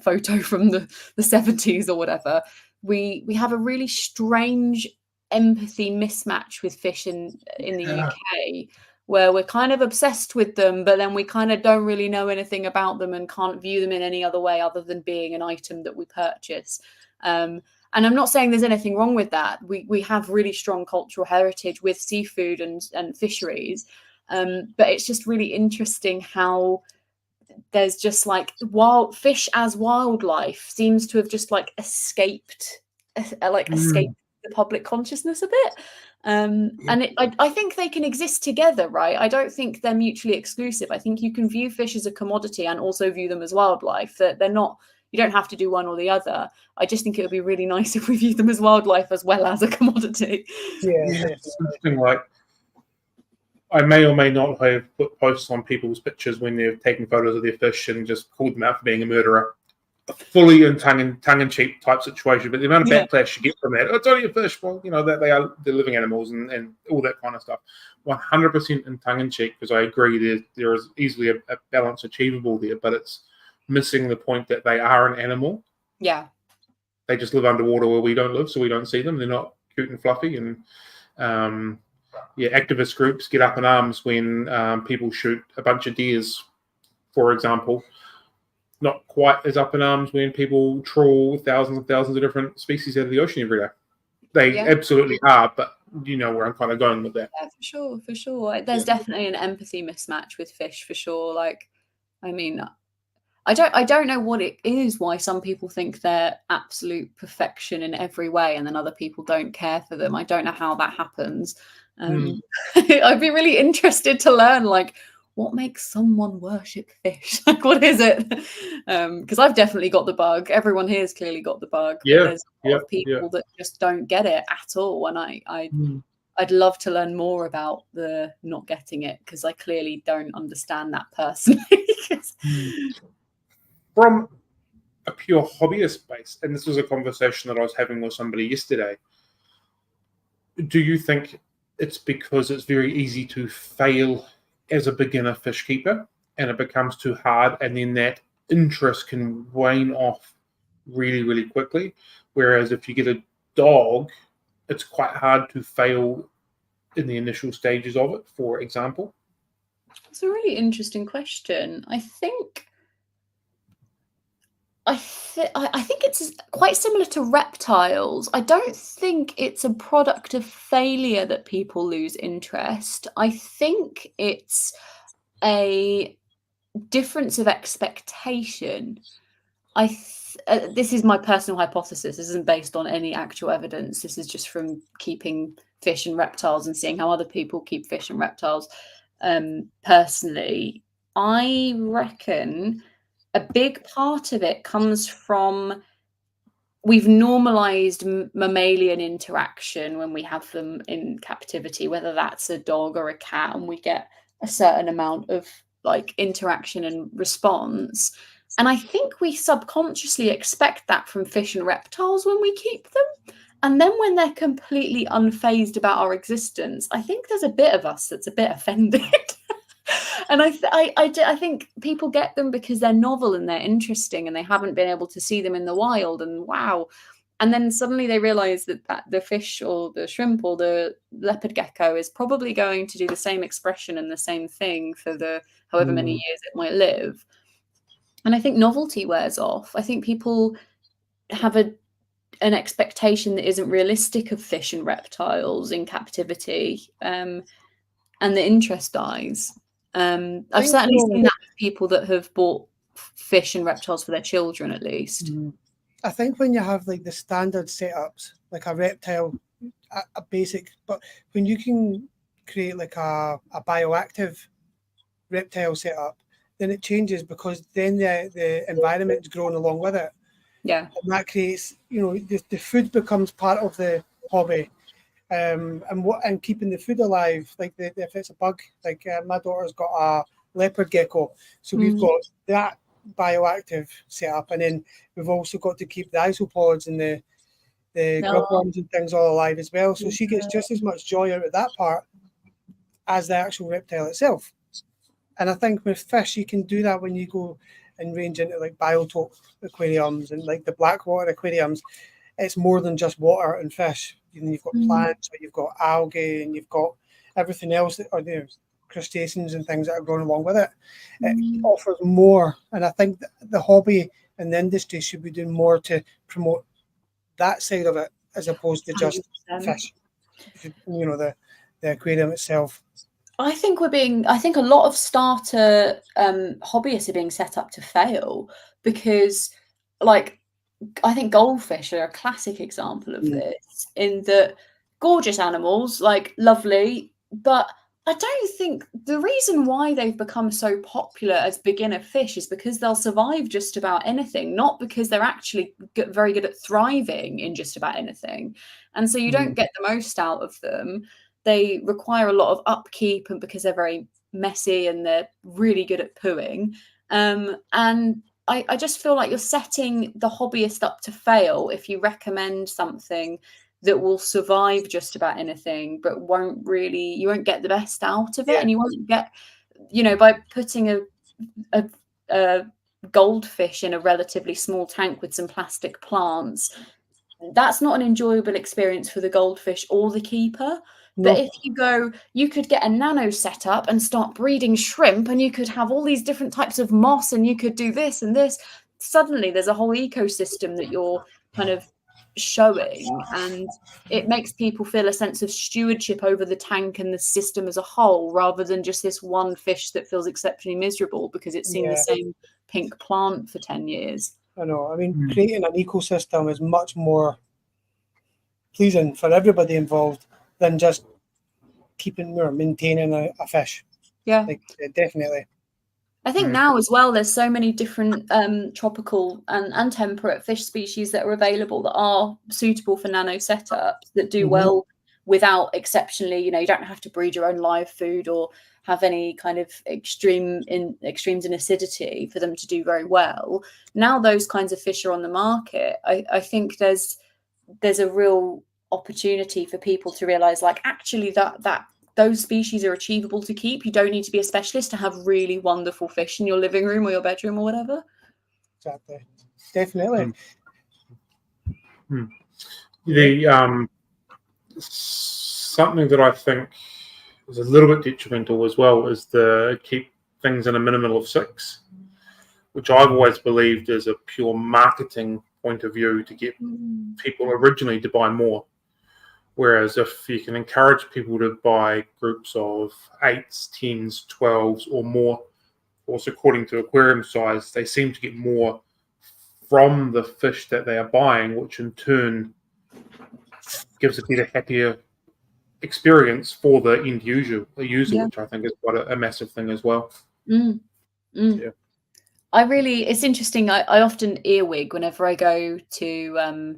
photo from the 70s or whatever. We have a really strange empathy mismatch with fish in the UK, where we're kind of obsessed with them, but then we kind of don't really know anything about them and can't view them in any other way other than being an item that we purchase. And I'm not saying there's anything wrong with that. We have really strong cultural heritage with seafood and fisheries. But it's just really interesting how there's just like wild fish as wildlife seems to have just like escaped the public consciousness a bit. And I think they can exist together, right? I don't think they're mutually exclusive. I think you can view fish as a commodity and also view them as wildlife. That they're not. You don't have to do one or the other. I just think it would be really nice if we view them as wildlife as well as a commodity. It's something like I may or may not have put posts on people's pictures when they're taking photos of their fish and just called them out for being a murderer. Fully in tongue-in-cheek type situation, but the amount of backlash you get from that, it's only a fish. Well, that they're living animals and all that kind of stuff. 100% in tongue-in-cheek, because I agree there is easily a balance achievable there, but it's missing the point that they are an animal. Yeah. They just live underwater where we don't live, so we don't see them. They're not cute and fluffy. And activist groups get up in arms when people shoot a bunch of deers, for example. Not quite as up in arms when people trawl thousands and thousands of different species out of the ocean every day. They absolutely are, but you know where I'm kind of going with that. Yeah, for sure. There's definitely an empathy mismatch with fish, for sure. Like, I mean, I don't know what it is, why some people think they're absolute perfection in every way, and then other people don't care for them. I don't know how that happens. I'd be really interested to learn, like, what makes someone worship fish? Like, what is it? Because I've definitely got the bug. Everyone here's clearly got the bug. Yeah, there's a lot of people that just don't get it at all. And I'd love to learn more about the not getting it, because I clearly don't understand that personally. From a pure hobbyist base, and this was a conversation that I was having with somebody yesterday, do you think it's because it's very easy to fail as a beginner fish keeper and it becomes too hard, and then that interest can wane off really, really quickly? Whereas if you get a dog, it's quite hard to fail in the initial stages of it, for example? It's a really interesting question. I think it's quite similar to reptiles. I don't think it's a product of failure that people lose interest. I think it's a difference of expectation. This is my personal hypothesis. This isn't based on any actual evidence. This is just from keeping fish and reptiles and seeing how other people keep fish and reptiles. Personally, I reckon a big part of it comes from we've normalized mammalian interaction when we have them in captivity, whether that's a dog or a cat, and we get a certain amount of like interaction and response. And I think we subconsciously expect that from fish and reptiles when we keep them. And then when they're completely unfazed about our existence, I think there's a bit of us that's a bit offended. And I think people get them because they're novel and they're interesting and they haven't been able to see them in the wild, and wow. And then suddenly they realize that the fish or the shrimp or the leopard gecko is probably going to do the same expression and the same thing for the however many years it might live. And I think novelty wears off. I think people have an expectation that isn't realistic of fish and reptiles in captivity, and the interest dies. I've certainly seen that with people that have bought fish and reptiles for their children, at least. I think when you have like the standard setups, like a reptile, a basic, but when you can create like a bioactive reptile setup, then it changes, because then the environment's grown along with it. Yeah. And that creates, the food becomes part of the hobby. And keeping the food alive, like if it's a bug, like my daughter's got a leopard gecko, so we've got that bioactive setup, and then we've also got to keep the isopods and the grubworms and things all alive as well. So she gets just as much joy out of that part as the actual reptile itself. And I think with fish, you can do that when you go and range into like biotope aquariums and like the blackwater aquariums. It's more than just water and fish. You've got plants, but you've got algae, and you've got everything else that are there, crustaceans and things that are growing along with it. It offers more, and I think the hobby and the industry should be doing more to promote that side of it, as opposed to just 100%. Fish. The aquarium itself. I think a lot of starter hobbyists are being set up to fail, because, like, I think goldfish are a classic example of this, in that gorgeous animals, like lovely, but I don't think the reason why they've become so popular as beginner fish is because they'll survive just about anything, not because they're actually very good at thriving in just about anything. And so you don't get the most out of them. they require a lot of upkeep, and because they're very messy and they're really good at pooing. And I just feel like you're setting the hobbyist up to fail if you recommend something that will survive just about anything, but you won't get the best out of it. And you won't get, by putting a goldfish in a relatively small tank with some plastic plants, that's not an enjoyable experience for the goldfish or the keeper. No. But if you could get a nano setup and start breeding shrimp, and you could have all these different types of moss, and you could do this and this. Suddenly there's a whole ecosystem that you're kind of showing, and it makes people feel a sense of stewardship over the tank and the system as a whole, rather than just this one fish that feels exceptionally miserable because it's seen the same pink plant for 10 years. I know. I mean, creating an ecosystem is much more pleasing for everybody involved than just keeping or maintaining a fish. Yeah, definitely. I think now as well, there's so many different tropical and temperate fish species that are available that are suitable for nano setups that do well without exceptionally, you don't have to breed your own live food or have any kind of extremes in acidity for them to do very well. Now those kinds of fish are on the market. I think there's a real opportunity for people to realize, like, actually that those species are achievable to keep. You don't need to be a specialist to have really wonderful fish in your living room or your bedroom or whatever. Exactly. Definitely. The something that I think is a little bit detrimental as well is the keep things in a minimum of 6, which I've always believed is a pure marketing point of view to get people originally to buy more. Whereas if you can encourage people to buy groups of 8s, 10s, 12s or more, also according to aquarium size, they seem to get more from the fish that they are buying, which in turn gives a better, happier experience for the end user, which I think is quite a massive thing as well. Yeah. It's interesting. I often earwig whenever I go to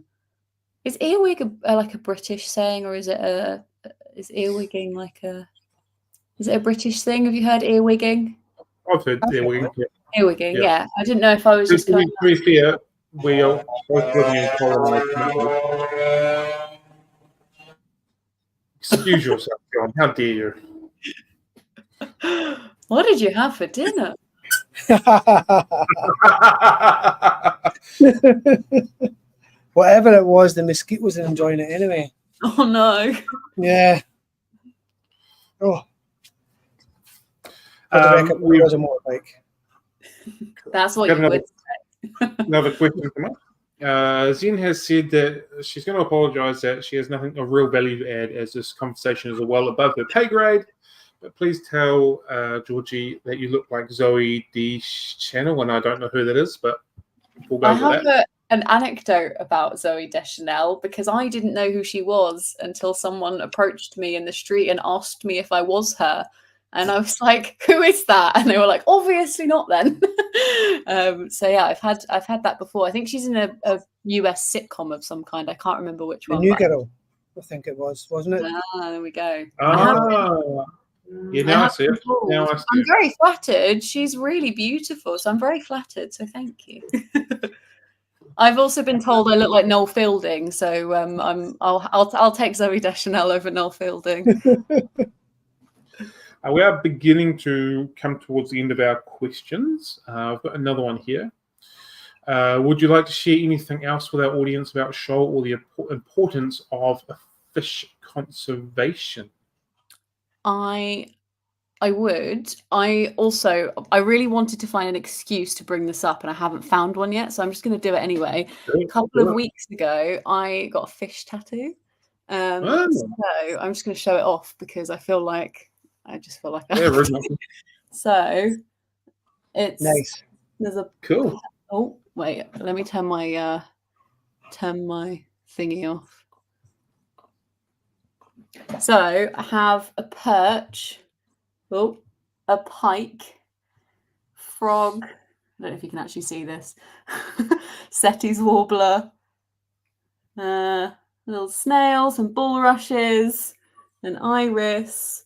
is earwig like a British saying, or is earwigging like is it a British thing? Have you heard earwigging? I've heard earwigging. Earwigging, yeah. I didn't know if I was just going. To be fair, we are both living in colonised countries. Excuse yourself, John. How dare you? What did you have for dinner? Whatever it was, the mosquitoes are enjoying it anyway. Oh no. Yeah. Oh. That's what you would say. Another question from us. Zen has said that she's going to apologise that she has nothing of real value to add, as this conversation is well above her pay grade. But please tell Georgie that you look like Zoe Deschanel, and I don't know who that is, but we'll go with that. An anecdote about Zoe Deschanel, because I didn't know who she was until someone approached me in the street and asked me if I was her. And I was like, who is that? And they were like, obviously not then. So yeah, I've had that before. I think she's in a US sitcom of some kind. I can't remember which one. New Girl, I think it was, wasn't it? Ah, there we go. Yeah, now I see it. I'm very flattered. She's really beautiful, so I'm very flattered. So thank you. I've also been told I look like Noel Fielding, so I'll take Zoe Deschanel over Noel Fielding. We are beginning to come towards the end of our questions. I've got another one here. Would you like to share anything else with our audience about Shoal or the importance of fish conservation? I would. I really wanted to find an excuse to bring this up, and I haven't found one yet, so I'm just going to do it anyway. A couple of weeks ago, I got a fish tattoo. So I'm just going to show it off because I just feel like so it's nice. There's a cool. Oh wait, let me turn my thingy off. So I have a perch, a pike, frog. I don't know if you can actually see this. Setti's warbler, little snails and bulrushes, and Iris.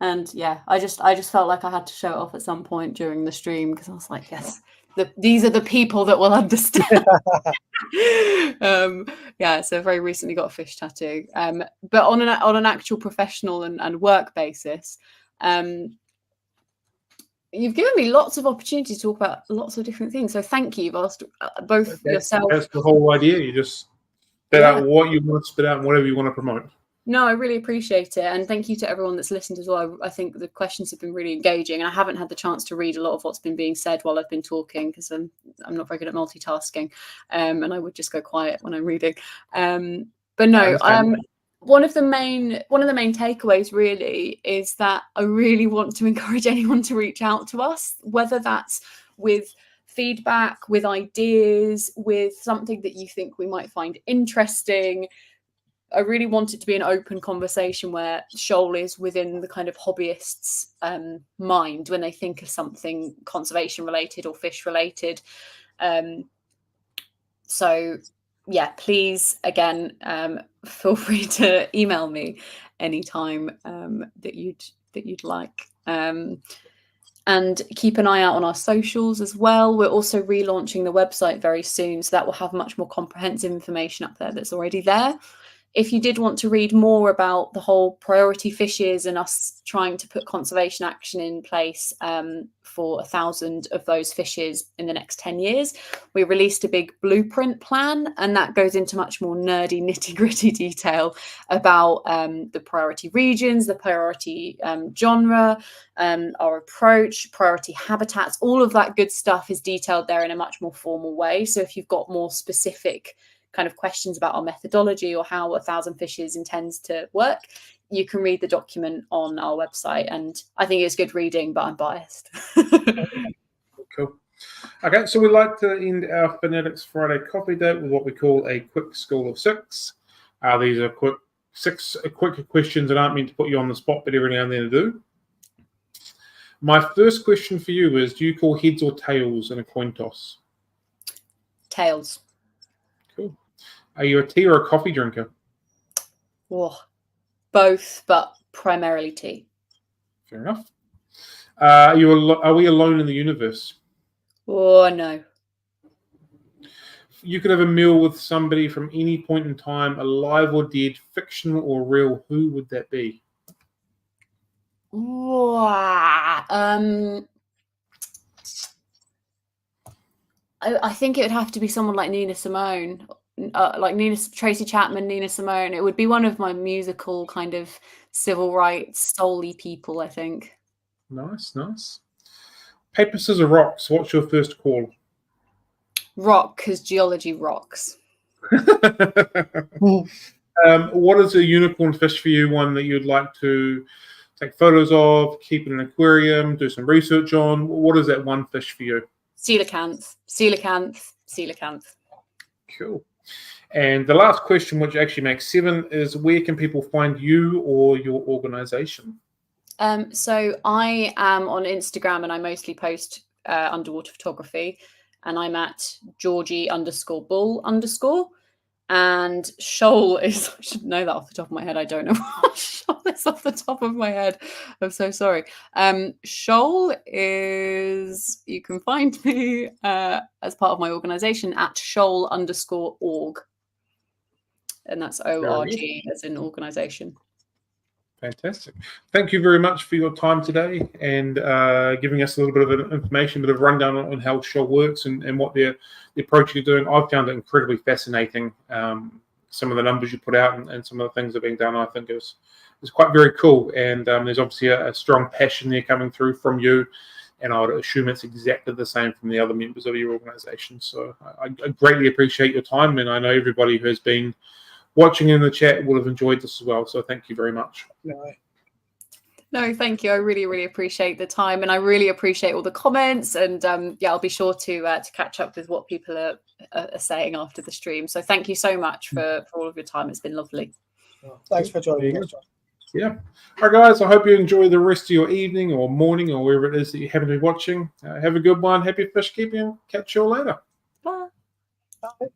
And yeah, I just felt like I had to show it off at some point during the stream because I was like, yes, these are the people that will understand. Yeah, so very recently got a fish tattoo. But on an actual professional and work basis, you've given me lots of opportunity to talk about lots of different things. So thank you. You've asked both yourself. That's the whole idea. You just spit out what you want to spit out and whatever you want to promote. No, I really appreciate it. And thank you to everyone that's listened as well. I think the questions have been really engaging. And I haven't had the chance to read a lot of what's been being said while I've been talking because I'm not very good at multitasking. And I would just go quiet when I'm reading. But no, one of the main takeaways really is that I really want to encourage anyone to reach out to us, whether that's with feedback, with ideas, with something that you think we might find interesting. I really want it to be an open conversation where Shoal is within the kind of hobbyist's mind when they think of something conservation related or fish related. So yeah, please, again, feel free to email me anytime that you'd like. And keep an eye out on our socials as well. We're also relaunching the website very soon, so that will have much more comprehensive information up there that's already there. If you did want to read more about the whole priority fishes and us trying to put conservation action in place for 1,000 of those fishes in the next 10 years, we released a big blueprint plan, and that goes into much more nerdy, nitty-gritty detail about the priority regions, the priority genre, our approach, priority habitats. All of that good stuff is detailed there in a much more formal way. So if you've got more specific kind of questions about our methodology or how 1,000 fishes intends to work, you can read the document on our website. And I think it's good reading, but I'm biased. Cool. Okay, so we like to end our Finatics Friday Coffee Date with what we call a quick school of six. These are quick questions that aren't meant to put you on the spot, but every now and then do. My first question for you is, do you call heads or tails in a coin toss? Tails. Cool. Are you a tea or a coffee drinker? Oh, both, but primarily tea. Fair enough. Are we alone in the universe? Oh, no. You could have a meal with somebody from any point in time, alive or dead, fictional or real. Who would that be? I think it would have to be someone like Nina Simone. Like Tracy Chapman, Nina Simone. It would be one of my musical kind of civil rights soul-y people, I think. Nice. Paper, scissors, rocks. What's your first call? Rock, because geology rocks. What is a unicorn fish for you? One that you'd like to take photos of, keep in an aquarium, do some research on? What is that one fish for you? Coelacanth. Cool. And the last question, which actually makes 7, is where can people find you or your organization? So I am on Instagram and I mostly post underwater photography, and I'm at Georgie_Bull_. And Shoal is, I should know that off the top of my head. I don't know what Shoal is off the top of my head. I'm so sorry. Shoal is, you can find me as part of my organization at Shoal_org. And that's ORG as in organization. Fantastic. Thank you very much for your time today and giving us a little bit of information, a bit of rundown on how Shoal works and what the approach you're doing. I've found it incredibly fascinating. Some of the numbers you put out and some of the things that are being done, I think is quite very cool. And there's obviously a strong passion there coming through from you. And I would assume it's exactly the same from the other members of your organization. So I greatly appreciate your time. And I know everybody who has been watching in the chat will have enjoyed this as well. So thank you very much. No, thank you. I really, really appreciate the time, and I really appreciate all the comments. And I'll be sure to catch up with what people are saying after the stream. So thank you so much for all of your time. It's been lovely. Thanks for joining us, John. Yeah. All right, guys. I hope you enjoy the rest of your evening or morning or wherever it is that you happen to be watching. Have a good one. Happy fish keeping. Catch you all later. Bye. Bye.